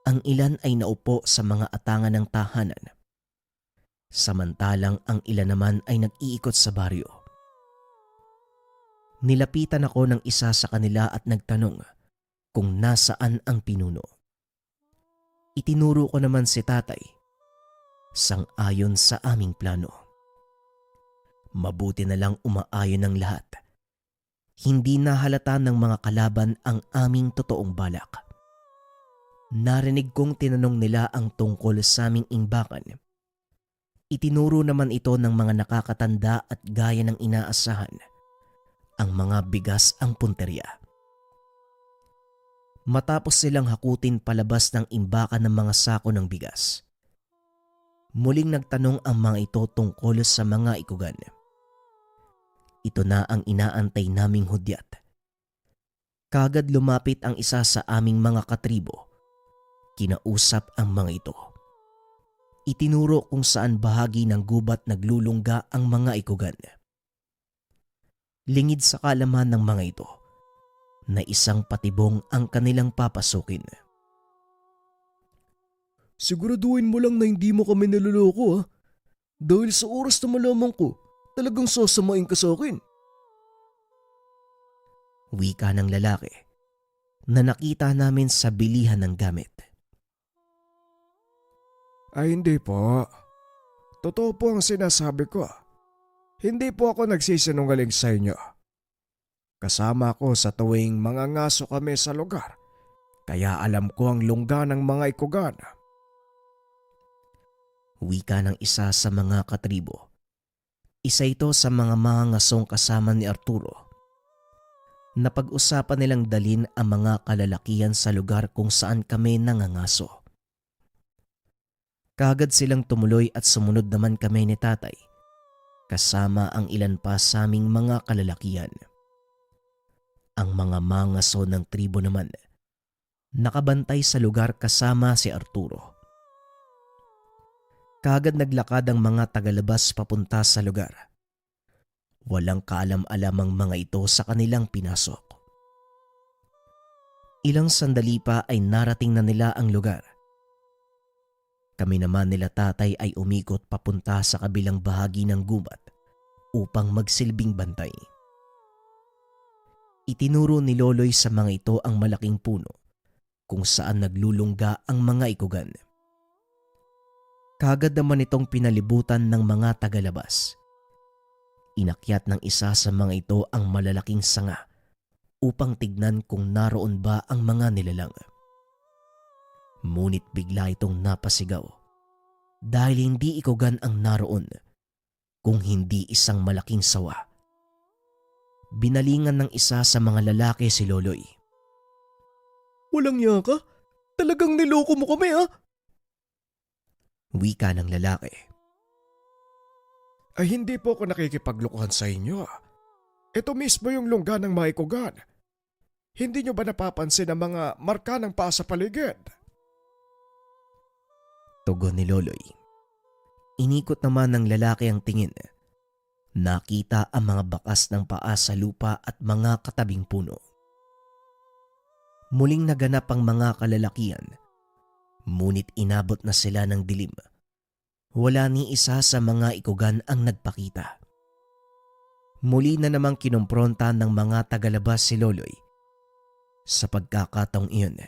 Ang ilan ay naupo sa mga atangan ng tahanan. Samantalang ang ilan naman ay nag-iikot sa baryo. Nilapitan ako ng isa sa kanila at nagtanong kung nasaan ang pinuno. Itinuro ko naman si tatay, sang-ayon sa aming plano. Mabuti na lang umaayon ng lahat. Hindi nahalata ng mga kalaban ang aming totoong balak. Narinig kong tinanong nila ang tungkol sa aming imbakan. Itinuro naman ito ng mga nakakatanda at gaya ng inaasahan. Ang mga bigas ang punteriya. Matapos silang hakutin palabas ng imbakan ng mga sako ng bigas, muling nagtanong ang mga ito tungkol sa mga ikugan. Ito na ang inaantay naming hudyat. Kagad lumapit ang isa sa aming mga katribo. Kinausap ang mga ito. Itinuro kung saan bahagi ng gubat naglulungga ang mga ikugan. Lingid sa kaalaman ng mga ito na isang patibong ang kanilang papasukin. Siguraduhin mo lang na hindi mo kami niloloko, ha? Dahil sa oras na malaman ko, talagang sasamain ka sa akin. Wika ng lalaki na nakita namin sa bilihan ng gamit. Ay hindi po. Totoo po ang sinasabi ko. Hindi po ako nagsisinungaling sa inyo. Kasama ko sa tuwing mga ngaso kami sa lugar. Kaya alam ko ang lungga ng mga ikugan. Wika ng isa sa mga katribo. Isa ito sa mga ngasong kasama ni Arturo. Napag-usapan nilang dalin ang mga kalalakihan sa lugar kung saan kami nangangaso. Kaagad silang tumuloy at sumunod naman kami ni tatay, kasama ang ilan pa sa aming mga kalalakihan. Ang mga mangaso ng tribo naman, nakabantay sa lugar kasama si Arturo. Kaagad naglakad ang mga tagalabas papunta sa lugar. Walang kaalam-alam ang mga ito sa kanilang pinasok. Ilang sandali pa ay narating na nila ang lugar. Kami naman nila tatay ay umikot papunta sa kabilang bahagi ng gubat upang magsilbing bantay. Itinuro ni Loloy sa mga ito ang malaking puno kung saan naglulungga ang mga ikugan. Kaagad naman itong pinalibutan ng mga tagalabas. Inakyat ng isa sa mga ito ang malalaking sanga upang tignan kung naroon ba ang mga nilalang. Ngunit bigla itong napasigaw dahil hindi ikugan ang naroon kung hindi isang malaking sawa. Binalingan ng isa sa mga lalaki si Loloy. Walang iya ka? Talagang niloko mo kami, ha? Wika ng lalaki. Ay hindi po ako nakikipaglokohan sa inyo. Ito mismo yung lungga ng mga ikugan. Hindi nyo ba napapansin ang mga marka ng paa sa paligid? Tugon ni Loloy. Inikot naman ng lalaki ang tingin. Nakita ang mga bakas ng paa sa lupa at mga katabing puno. Muling naganap ang mga kalalakihan. Ngunit inabot na sila ng dilim. Wala ni isa sa mga ikugan ang nagpakita. Muli na namang kinompronta ng mga tagalabas si Loloy. Sa pagkakataong iyon,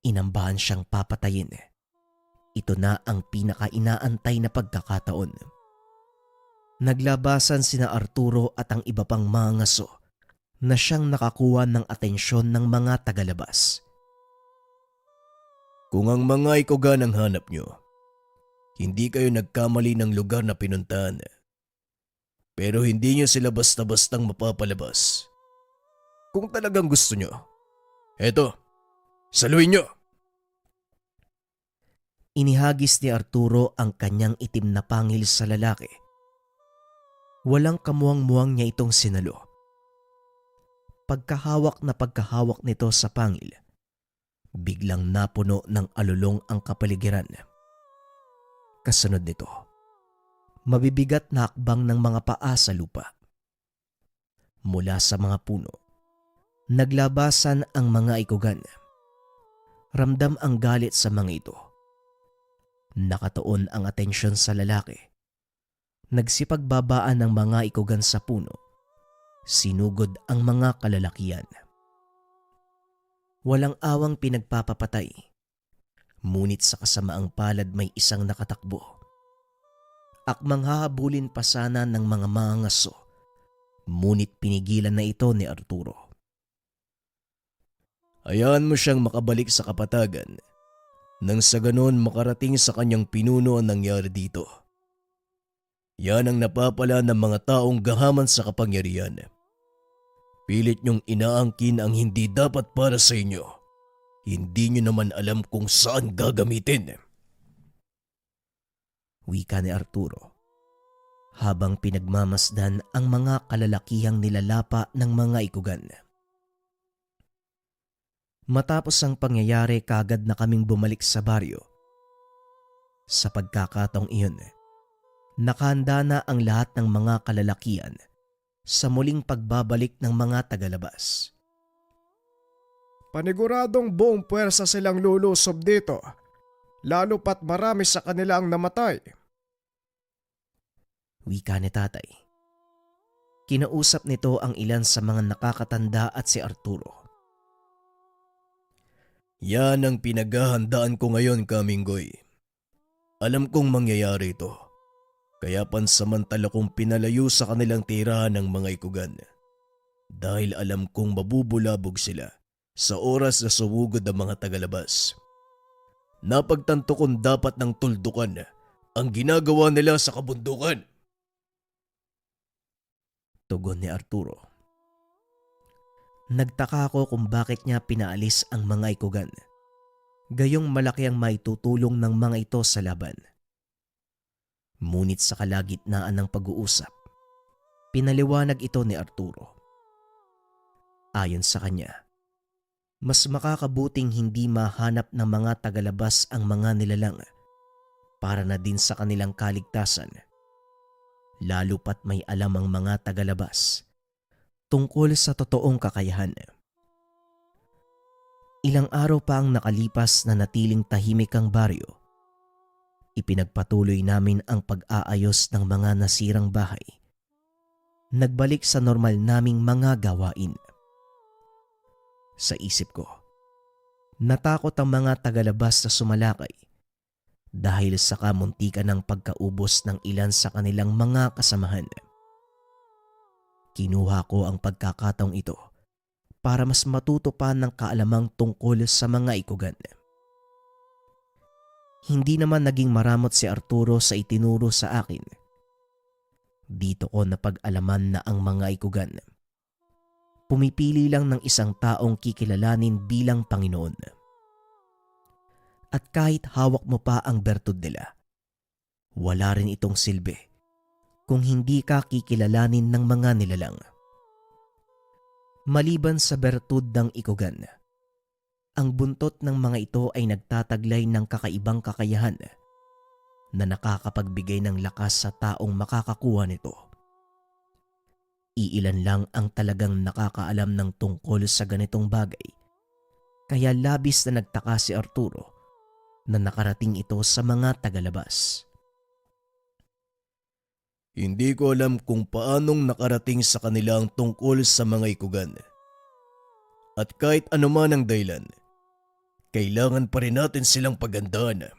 inambahan siyang papatayin. Ito na ang pinaka-inaantay na pagkakataon. Naglabasan sina Arturo at ang iba pang mga ngaso na siyang nakakuha ng atensyon ng mga tagalabas. Kung ang mga ikugan ang hanap nyo, hindi kayo nagkamali ng lugar na pinuntahan. Pero hindi nyo sila basta-bastang mapapalabas. Kung talagang gusto nyo, eto, saluhin nyo! Inihagis ni Arturo ang kanyang itim na pangil sa lalaki. Walang kamuwang-muwang niya itong sinalo. Pagkahawak nito sa pangil, biglang napuno ng alulong ang kapaligiran. Kasunod nito, mabibigat na hakbang ng mga paa sa lupa. Mula sa mga puno, naglabasan ang mga ikugan. Ramdam ang galit sa mga ito. Nakatuon ang atensyon sa lalaki. Nagsipagbabaan ng mga ikugan sa puno. Sinugod ang mga kalalakian. Walang awang pinagpapapatay. Ngunit sa kasamaang palad may isang nakatakbo. Akmang hahabulin pa sana ng mga mangangaso. Ngunit pinigilan na ito ni Arturo. Hayaan mo siyang makabalik sa kapatagan nang sa ganon makarating sa kanyang pinuno ang nangyari dito. Yan ang napapala ng mga taong gahaman sa kapangyarihan. Pilit niyong inaangkin ang hindi dapat para sa inyo. Hindi niyo naman alam kung saan gagamitin. Wika ni Arturo, habang pinagmamasdan ang mga kalalakihang nilalapa ng mga ikugan. Matapos ang pangyayari, kagad na kaming bumalik sa baryo. Sa pagkakataong iyon, nakahanda na ang lahat ng mga kalalakian sa muling pagbabalik ng mga tagalabas. Paniguradong buong puwersa silang lulusob dito, lalo pat marami sa kanila ang namatay. Wika ni tatay. Kinausap nito ang ilan sa mga nakakatanda at si Arturo. Yan ang pinaghahandaan ko ngayon, Kaminggoy. Alam kong mangyayari ito. Kaya pansamantala kong pinalayo sa kanilang tirahan ng mga ikugan. Dahil alam kong mabubulabog sila sa oras na sumugod ang mga tagalabas. Napagtanto kong dapat ng tuldukan ang ginagawa nila sa kabundukan. Tugon ni Arturo. Nagtaka ako kung bakit niya pinaalis ang mga ikugan. Gayong malaki ang maitutulong ng mga ito sa laban. Ngunit sa kalagitnaan ng pag-uusap, pinaliwanag ito ni Arturo. Ayon sa kanya, mas makakabuting hindi mahanap ng mga tagalabas ang mga nilalang para na din sa kanilang kaligtasan. Lalo pat may alam ang mga tagalabas tungkol sa totoong kakayahan. Ilang araw pa ang nakalipas na natiling tahimik ang baryo. Ipinagpatuloy namin ang pag-aayos ng mga nasirang bahay. Nagbalik sa normal naming mga gawain. Sa isip ko, natakot ang mga tagalabas na sumalakay dahil sa kamuntikan ng pagkaubos ng ilan sa kanilang mga kasamahan. Kinuha ko ang pagkakataong ito para mas matuto pa ng kaalamang tungkol sa mga ikugan. Hindi naman naging maramot si Arturo sa itinuro sa akin. Dito ko napag-alaman na ang mga ikugan pumipili lang ng isang taong kikilalanin bilang Panginoon. At kahit hawak mo pa ang bertud nila, wala rin itong silbi kung hindi ka kikilalanin ng mga nilalang. Maliban sa bertud ng ikugan, ang buntot ng mga ito ay nagtataglay ng kakaibang kakayahan na nakakapagbigay ng lakas sa taong makakakuha nito. Iilan lang ang talagang nakakaalam ng tungkol sa ganitong bagay, kaya labis na nagtaka si Arturo na nakarating ito sa mga tagalabas. Hindi ko alam kung paanong nakarating sa kanila ang tungkol sa mga ikugan. At kahit anuman ang dahilan, kailangan pa rin natin silang pagandaan.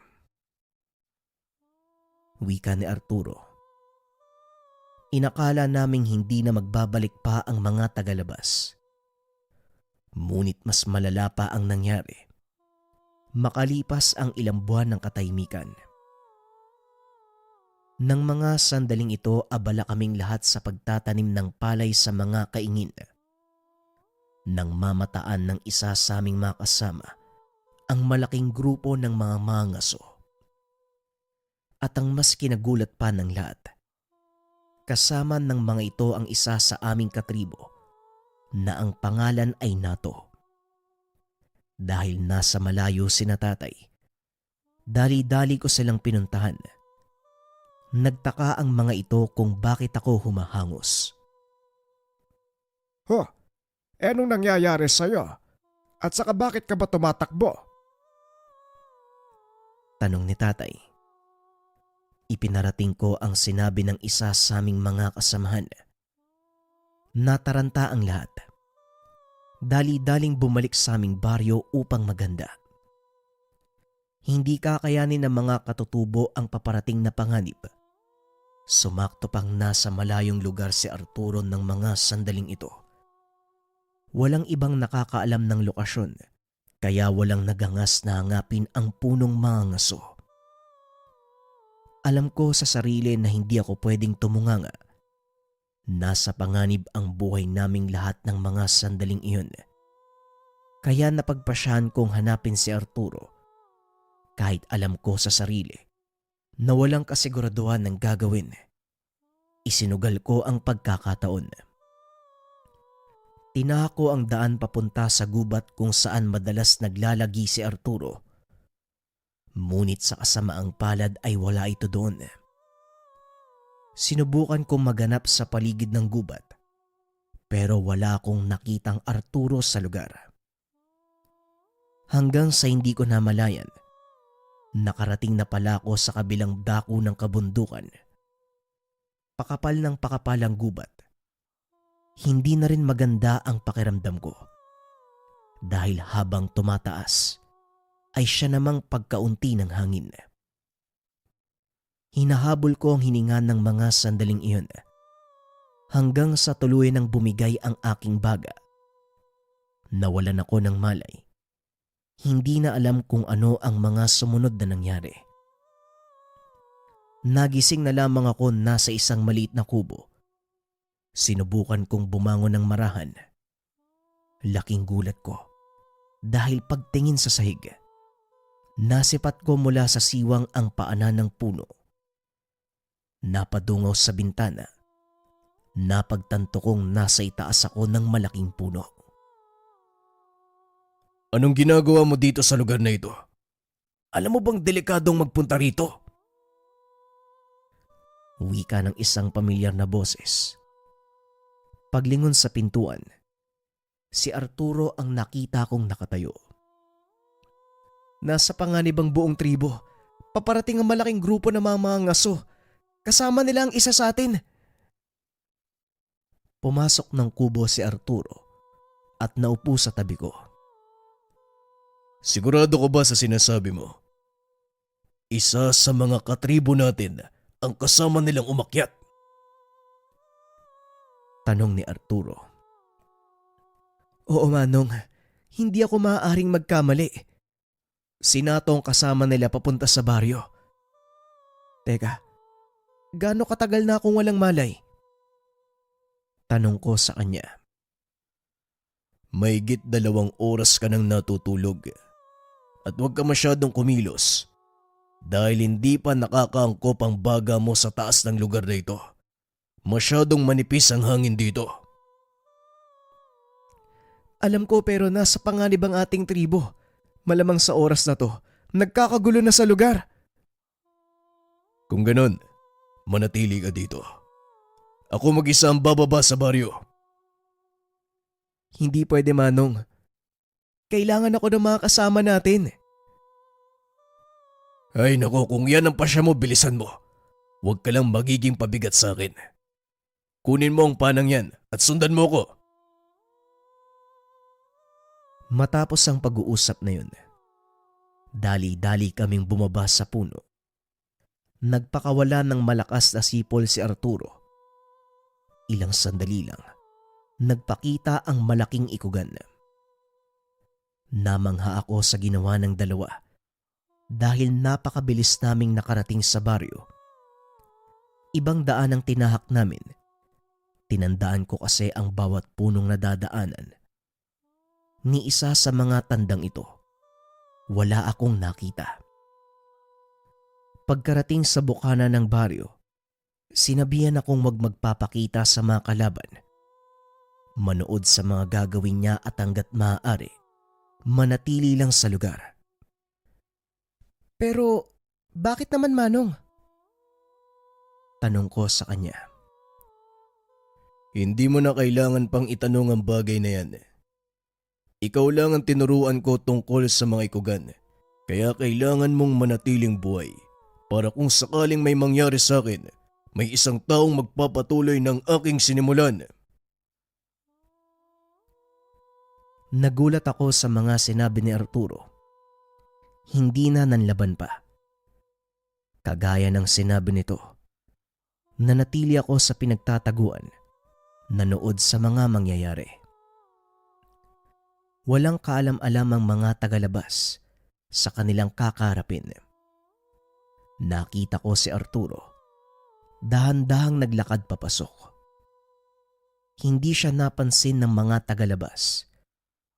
Wika ni Arturo. Inakala naming hindi na magbabalik pa ang mga tagalabas. Ngunit mas malala pa ang nangyari. Makalipas ang ilang buwan ng katahimikan. Nang mga sandaling ito, abala kaming lahat sa pagtatanim ng palay sa mga kaingin. Nang mamataan ng isa sa aming mga kasama ang malaking grupo ng mga mangaso. At ang mas kinagulat pa ng lahat, kasama ng mga ito ang isa sa aming katribo na ang pangalan ay Nato. Dahil nasa malayo sina tatay, dali-dali ko silang pinuntahan. Nagtaka ang mga ito kung bakit ako humahangos. Anong nangyayari sa'yo? At saka bakit ka ba tumatakbo? Tanong ni tatay. Ipinarating ko ang sinabi ng isa sa aming mga kasamahan. Nataranta ang lahat. Dali-daling bumalik sa aming baryo upang maganda. Hindi kakayanin ng mga katutubo ang paparating na panganib. Sumakto pang nasa malayong lugar si Arturo ng mga sandaling ito. Walang ibang nakakaalam ng lokasyon, kaya walang nagangas na hangapin ang punong mangangaso. Alam ko sa sarili na hindi ako pwedeng tumunganga. Nasa panganib ang buhay naming lahat ng mga sandaling iyon. Kaya napagpasyahan kong hanapin si Arturo kahit alam ko sa sarili na walang kasiguraduhan ng gagawin. Isinugal ko ang pagkakataon. Tinaha ko ang daan papunta sa gubat kung saan madalas naglalagi si Arturo. Ngunit sa kasamaang palad ay wala ito doon. Sinubukan kong maganap sa paligid ng gubat, pero wala akong nakitang Arturo sa lugar. Hanggang sa hindi ko namalayan, nakarating na pala ako sa kabilang dako ng kabundukan. Pakapal ng pakapal ang gubat. Hindi na rin maganda ang pakiramdam ko. Dahil habang tumataas, ay siya namang pagkaunti ng hangin. Hinahabol ko ang hininga ng mga sandaling iyon hanggang sa tuluyan ng bumigay ang aking baga. Nawalan ako ng malay. Hindi na alam kung ano ang mga sumunod na nangyari. Nagising na lamang ako nasa isang maliit na kubo. Sinubukan kong bumangon ng marahan. Laking gulat ko dahil pagtingin sa sahig, nasipat ko mula sa siwang ang paanan ng puno. Napadungaw sa bintana. Napagtanto kong nasa itaas ako ng malaking puno. Anong ginagawa mo dito sa lugar na ito? Alam mo bang delikadong magpunta rito? Wika ng isang pamilyar na boses. Paglingon sa pintuan, si Arturo ang nakita kong nakatayo. Nasa panganib ang buong tribo. Paparating ang malaking grupo ng mga ngaso. Kasama nila ang isa sa atin. Pumasok ng kubo si Arturo at naupo sa tabi ko. Sigurado ka ba sa sinasabi mo? Isa sa mga katribo natin ang kasama nilang umakyat. Tanong ni Arturo. Oo Manong, hindi ako maaaring magkamali. Si Nato ang kasama nila papunta sa baryo. Teka, gaano katagal na akong walang malay? Tanong ko sa kanya. Mahigit 2 oras ka nang natutulog. At huwag ka masyadong kumilos dahil hindi pa nakakaangkop ang baga mo sa taas ng lugar na ito. Masyadong manipis ang hangin dito. Alam ko pero nasa panganib ang ating tribo. Malamang sa oras na to, nagkakagulo na sa lugar. Kung ganon, manatili ka dito. Ako mag-isa ang bababa sa baryo. Hindi pwede Manong. Kailangan ako ng mga kasama natin. Ay nako, kung yan ang pasya mo, bilisan mo. Huwag ka lang magiging pabigat sa akin. Kunin mo ang panang yan at sundan mo ko. Matapos ang pag-uusap na yun, dali-dali kaming bumaba sa puno. Nagpakawala ng malakas na sipol si Arturo. Ilang sandali lang, nagpakita ang malaking ikugan. Namangha ako sa ginawa ng dalawa dahil napakabilis naming nakarating sa baryo. Ibang daan ang tinahak namin. Tinandaan ko kasi ang bawat punong nadadaanan. Ni isa sa mga tandang ito, wala akong nakita. Pagkarating sa bukana ng baryo, sinabihan akong wag magpapakita sa mga kalaban. Manood sa mga gagawin niya at hanggat maaari, manatili lang sa lugar. Pero bakit naman, Manong? Tanong ko sa kanya. Hindi mo na kailangan pang itanong ang bagay na yan. Ikaw lang ang tinuruan ko tungkol sa mga ikugan. Kaya kailangan mong manatiling buhay para kung sakaling may mangyari sa akin, may isang taong magpapatuloy ng aking sinimulan. Nagulat ako sa mga sinabi ni Arturo. Hindi na nanlaban pa. Kagaya ng sinabi nito, nanatili ako sa pinagtataguan, nanood sa mga mangyayari. Walang kaalam-alam ang mga tagalabas sa kanilang kakarapin. Nakita ko si Arturo, dahan-dahang naglakad papasok. Hindi siya napansin ng mga tagalabas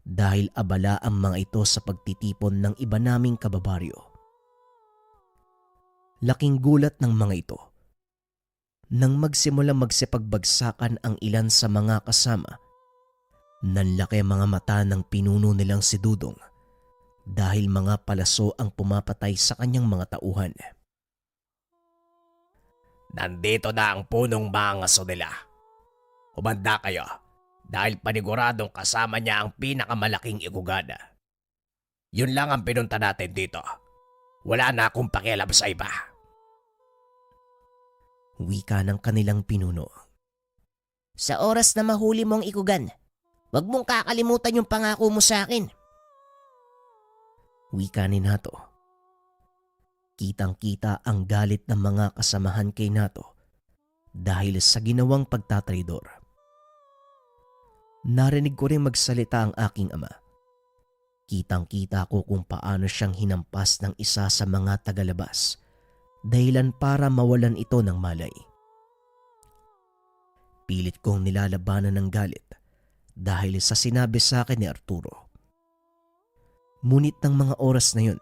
dahil abala ang mga ito sa pagtitipon ng iba naming kababaryo. Laking gulat ng mga ito nang magsimula magsipagbagsakan ang ilan sa mga kasama. Nanlaki ang mga mata ng pinuno nilang si Dudong dahil mga palaso ang pumapatay sa kanyang mga tauhan. Nandito na ang punong mangaso nila. Humanda kayo dahil paniguradong kasama niya ang pinakamalaking igugada. Yun lang ang pinunta natin dito. Wala na akong pakialam sa iba. Wika ng kanilang pinuno. Sa oras na mahuli mong ikugan, huwag mong kakalimutan yung pangako mo sa akin. Wika ni Nato. Kitang-kita ang galit ng mga kasamahan kay Nato dahil sa ginawang pagtatraidor. Narinig ko rin magsalita ang aking ama. Kitang-kita ko kung paano siyang hinampas ng isa sa mga tagalabas dahilan para mawalan ito ng malay. Pilit kong nilalabanan ng galit dahil sa sinabi sa akin ni Arturo. Ngunit ng mga oras na yun,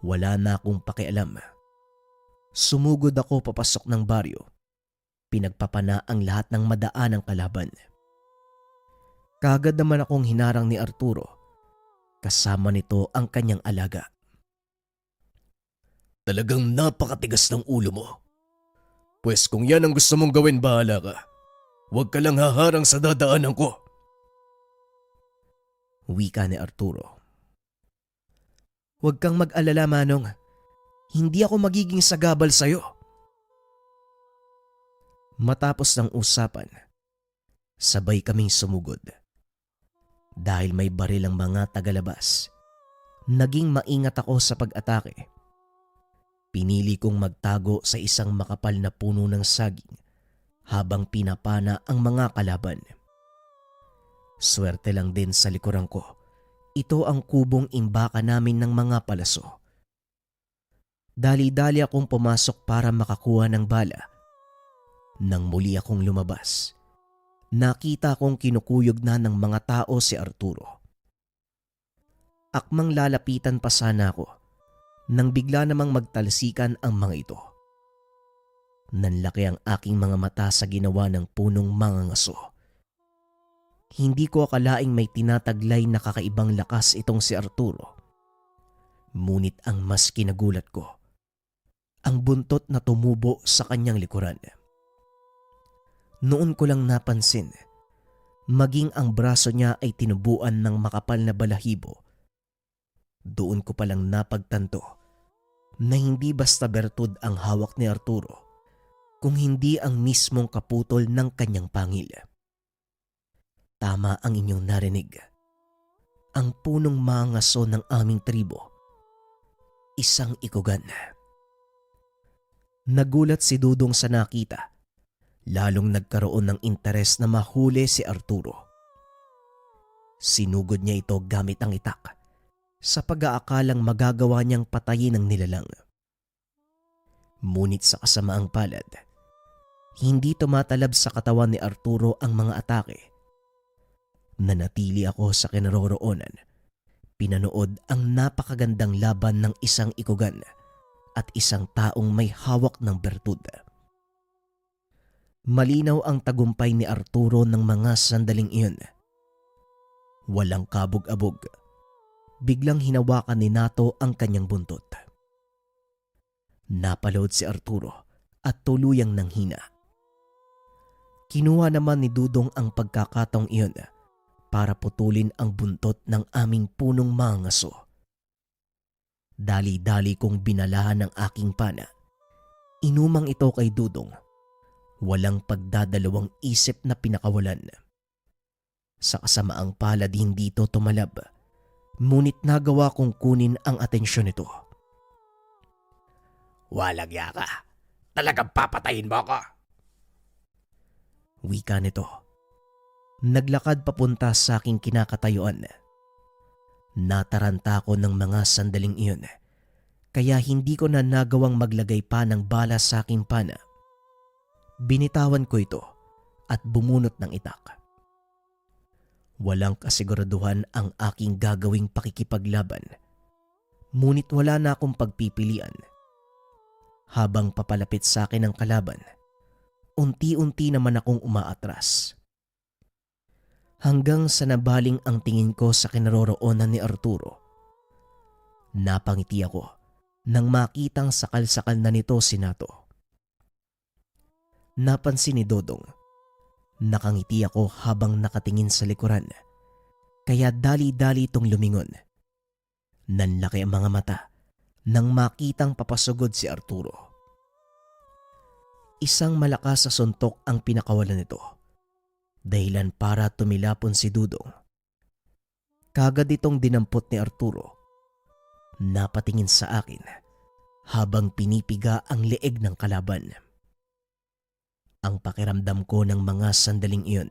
wala na akong pakialam. Sumugod ako papasok ng baryo. Pinagpapana ang lahat ng madaan ng kalaban. Kagad naman akong hinarang ni Arturo. Kasama nito ang kanyang alaga. Talagang napakatigas ng ulo mo. Pwes kung yan ang gusto mong gawin, bahala ka. Huwag ka lang haharang sa dadaanan ko. Wika ni Arturo. Huwag kang mag-alala, Manong. Hindi ako magiging sagabal sa'yo. Matapos ng usapan, sabay kaming sumugod. Dahil may baril ang mga tagalabas, naging maingat ako sa pag-atake. Pinili kong magtago sa isang makapal na puno ng saging habang pinapana ang mga kalaban. Swerte lang din sa likuran ko. Ito ang kubong imbaka namin ng mga palaso. Dali-dali akong pumasok para makakuha ng bala. Nang muli akong lumabas, nakita kong kinukuyog na ng mga tao si Arturo. Akmang lalapitan pa sana ako nang bigla namang magtalsikan ang mga ito. Nanlaki ang aking mga mata sa ginawa ng punong mangangaso. Hindi ko akalaing may tinataglay na kakaibang lakas itong si Arturo. Ngunit ang mas kinagulat ko, ang buntot na tumubo sa kanyang likuran. Noon ko lang napansin, maging ang braso niya ay tinubuan ng makapal na balahibo. Doon ko palang napagtanto na hindi basta bertud ang hawak ni Arturo, kung hindi ang mismong kaputol ng kanyang pangil. Tama ang inyong narinig. Ang punong mangaso ng aming tribo, isang ikugan. Nagulat si Dudong sa nakita. Lalong nagkaroon ng interes na mahuli si Arturo. Sinugod niya ito gamit ang itak. sa pag-aakalang magagawa niyang patayin ang nilalang. Ngunit sa kasamaang palad, hindi tumatalab sa katawan ni Arturo ang mga atake. Nanatili ako sa kinaroroonan. Pinanood ang napakagandang laban ng isang ikugan at isang taong may hawak ng bertuda. Malinaw ang tagumpay ni Arturo ng mga sandaling iyon. Walang kabog-abog. Biglang hinawakan ni Nato ang kanyang buntot. Napalood si Arturo at tuluyang nanghina. Kinuha naman ni Dudong ang pagkakataong iyon para putulin ang buntot ng aming punong mangaso. Dali-dali kong binalahan ng aking pana. Inumang ito kay Dudong. Walang pagdadalawang isip na pinakawalan. Sa kasamaang palad hindi ito tumalab, ngunit nagawa kong kunin ang atensyon nito. Walang ya ka. Talagang papatayin mo ako. Wika nito. Naglakad papunta sa aking kinakatayuan. Nataranta ko ng mga sandaling iyon, kaya hindi ko na nagawang maglagay pa ng bala sa aking pana. Binitawan ko ito at bumunot ng itak. Walang kasiguraduhan ang aking gagawing pakikipaglaban, ngunit wala na akong pagpipilian. Habang papalapit sa akin ang kalaban, unti-unti naman akong umaatras. Hanggang sa nabaling ang tingin ko sa kinaroroonan ni Arturo. Napangiti ako nang makitang sakal-sakal na nito si Nato. Napansin ni Dodong. Nakangiti ako habang nakatingin sa likuran, kaya dali-dali itong lumingon. Nanlaki ang mga mata nang makitang papasugod si Arturo. Isang malakas na suntok ang pinakawalan nito. Dahilan para tumilapon si Dudong. Kagad itong dinampot ni Arturo. Napatingin sa akin habang pinipiga ang leeg ng kalaban. Ang pakiramdam ko ng mga sandaling iyon,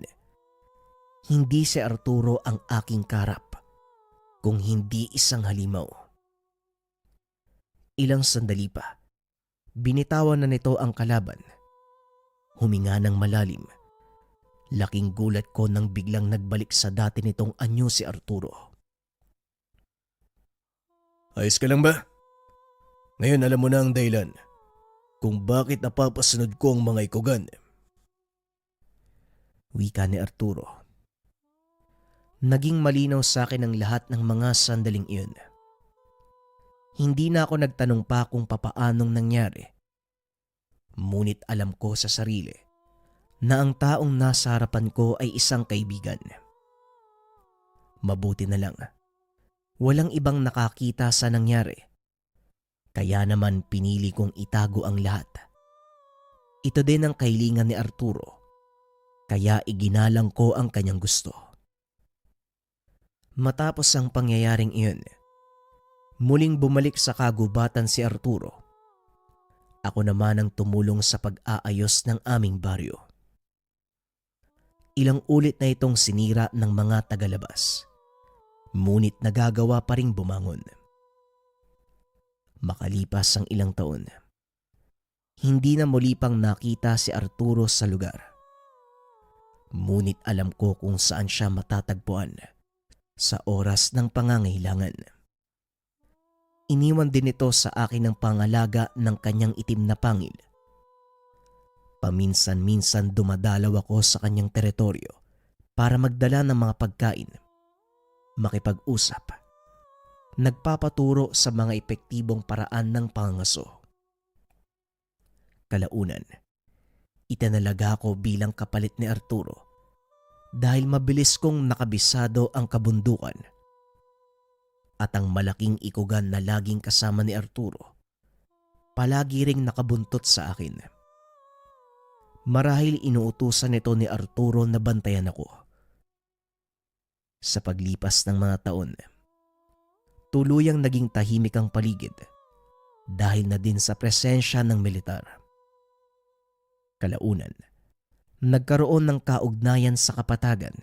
hindi si Arturo ang aking karap, kung hindi isang halimaw. Ilang sandali pa, binitawan na nito ang kalaban. Huminga ng malalim. Laking gulat ko nang biglang nagbalik sa dati nitong anyo si Arturo. Ayos ka lang ba? Ngayon alam mo na ang dahilan kung bakit napapasunod ko ang mga ikugan. Wika ni Arturo. Naging malinaw sa akin ang lahat ng mga sandaling iyon. Hindi na ako nagtanong pa kung papaanong nangyari. Ngunit alam ko sa sarili na ang taong nasa harapan ko ay isang kaibigan. Mabuti na lang, walang ibang nakakita sa nangyari. Kaya naman pinili kong itago ang lahat. Ito din ang kahilingan ni Arturo, kaya iginalang ko ang kanyang gusto. Matapos ang pangyayaring iyon, muling bumalik sa kagubatan si Arturo. Ako naman ang tumulong sa pag-aayos ng aming baryo. Ilang ulit na itong sinira ng mga tagalabas, ngunit nagagawa pa ring bumangon. Makalipas ang ilang taon, hindi na muli pang nakita si Arturo sa lugar. Ngunit alam ko kung saan siya matatagpuan sa oras ng pangangailangan. Iniwan din ito sa akin ng pangalaga ng kanyang itim na pangil. Paminsan-minsan dumadalaw ako sa kanyang teritoryo para magdala ng mga pagkain, makipag-usap, nagpapaturo sa mga epektibong paraan ng pangangaso. Kalaunan, itinalaga ko bilang kapalit ni Arturo dahil mabilis kong nakabisado ang kabundukan at ang malaking ikugan na laging kasama ni Arturo palagi ring nakabuntot sa akin. Marahil inuutusan nito ni Arturo na bantayan ako. Sa paglipas ng mga taon, tuluyang naging tahimik ang paligid dahil na din sa presensya ng militar. Kalaunan, nagkaroon ng kaugnayan sa kapatagan.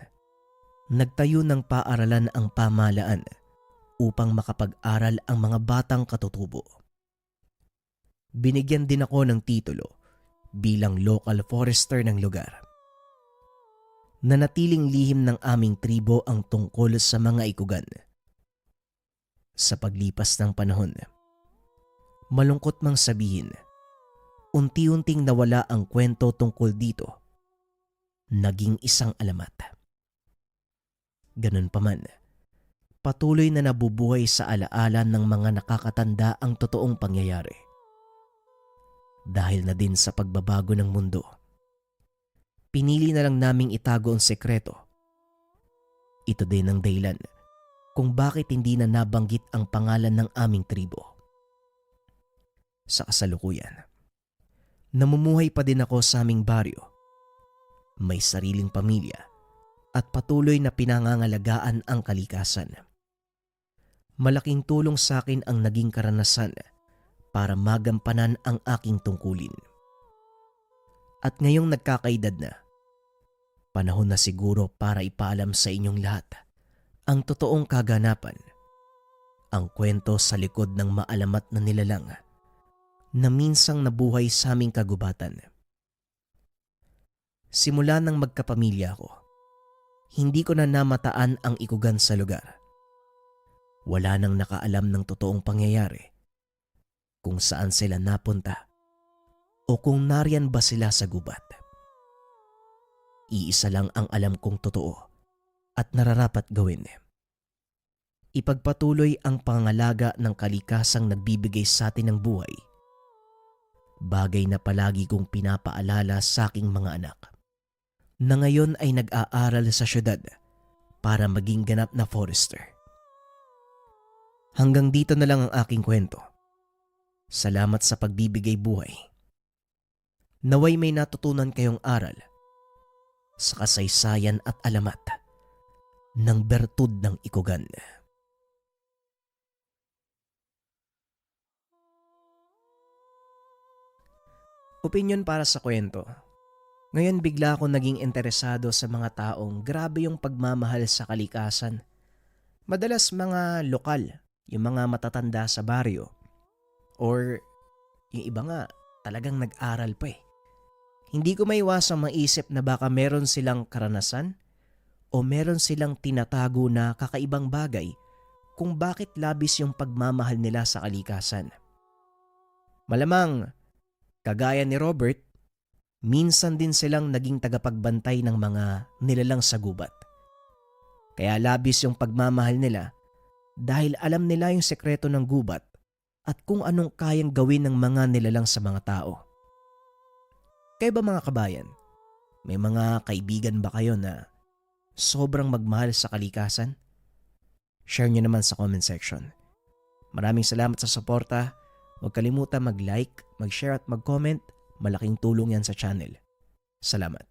Nagtayo ng paaralan ang pamahalaan upang makapag-aral ang mga batang katutubo. Binigyan din ako ng titulo bilang local forester ng lugar. Nanatiling lihim ng aming tribo ang tungkol sa mga ikugan. Sa paglipas ng panahon, malungkot mang sabihin, unti-unting nawala ang kwento tungkol dito. Naging isang alamat. Ganun pa man, patuloy na nabubuhay sa alaala ng mga nakakatanda ang totoong pangyayari. Dahil na din sa pagbabago ng mundo, pinili na lang naming itago ang sekreto. Ito din ang dahilan kung bakit hindi na nabanggit ang pangalan ng aming tribo. Sa kasalukuyan, namumuhay pa din ako sa aming baryo. May sariling pamilya at patuloy na pinangangalagaan ang kalikasan. Malaking tulong sa akin ang naging karanasan para magampanan ang aking tungkulin. At ngayong nagkakaedad na, panahon na siguro para ipaalam sa inyong lahat ang totoong kaganapan, ang kwento sa likod ng maalamat na nilalang na minsang nabuhay sa aming kagubatan. Simula nang magkapamilya ako, hindi ko na namataan ang ikugan sa lugar. Wala nang nakaalam ng totoong pangyayari, kung saan sila napunta o kung nariyan ba sila sa gubat. Iisa lang ang alam kong totoo at nararapat gawin. Ipagpatuloy ang pangangalaga ng kalikasang nagbibigay sa atin ng buhay. Bagay na palagi kong pinapaalala sa aking mga anak na ngayon ay nag-aaral sa syudad para maging ganap na forester. Hanggang dito na lang ang aking kwento. Salamat sa pagbibigay buhay. Naway may natutunan kayong aral sa kasaysayan at alamat ng bertud ng ikugan. Opinyon para sa kwento. Ngayon bigla akong naging interesado sa mga taong grabe yung pagmamahal sa kalikasan. Madalas mga lokal, yung mga matatanda sa baryo. Or yung iba nga, talagang nag-aral pa eh. Hindi ko maiwasang maisip na baka meron silang karanasan o meron silang tinatago na kakaibang bagay kung bakit labis yung pagmamahal nila sa kalikasan. Malamang, kagaya ni Robert, minsan din silang naging tagapagbantay ng mga nilalang sa gubat. Kaya labis yung pagmamahal nila dahil alam nila yung sekreto ng gubat at kung anong kayang gawin ng mga nilalang sa mga tao. Kaya ba mga kabayan, may mga kaibigan ba kayo na sobrang magmahal sa kalikasan? Share nyo naman sa comment section. Maraming salamat sa suporta. Huwag kalimutan mag-like, mag-share at mag-comment. Malaking tulong yan sa channel. Salamat.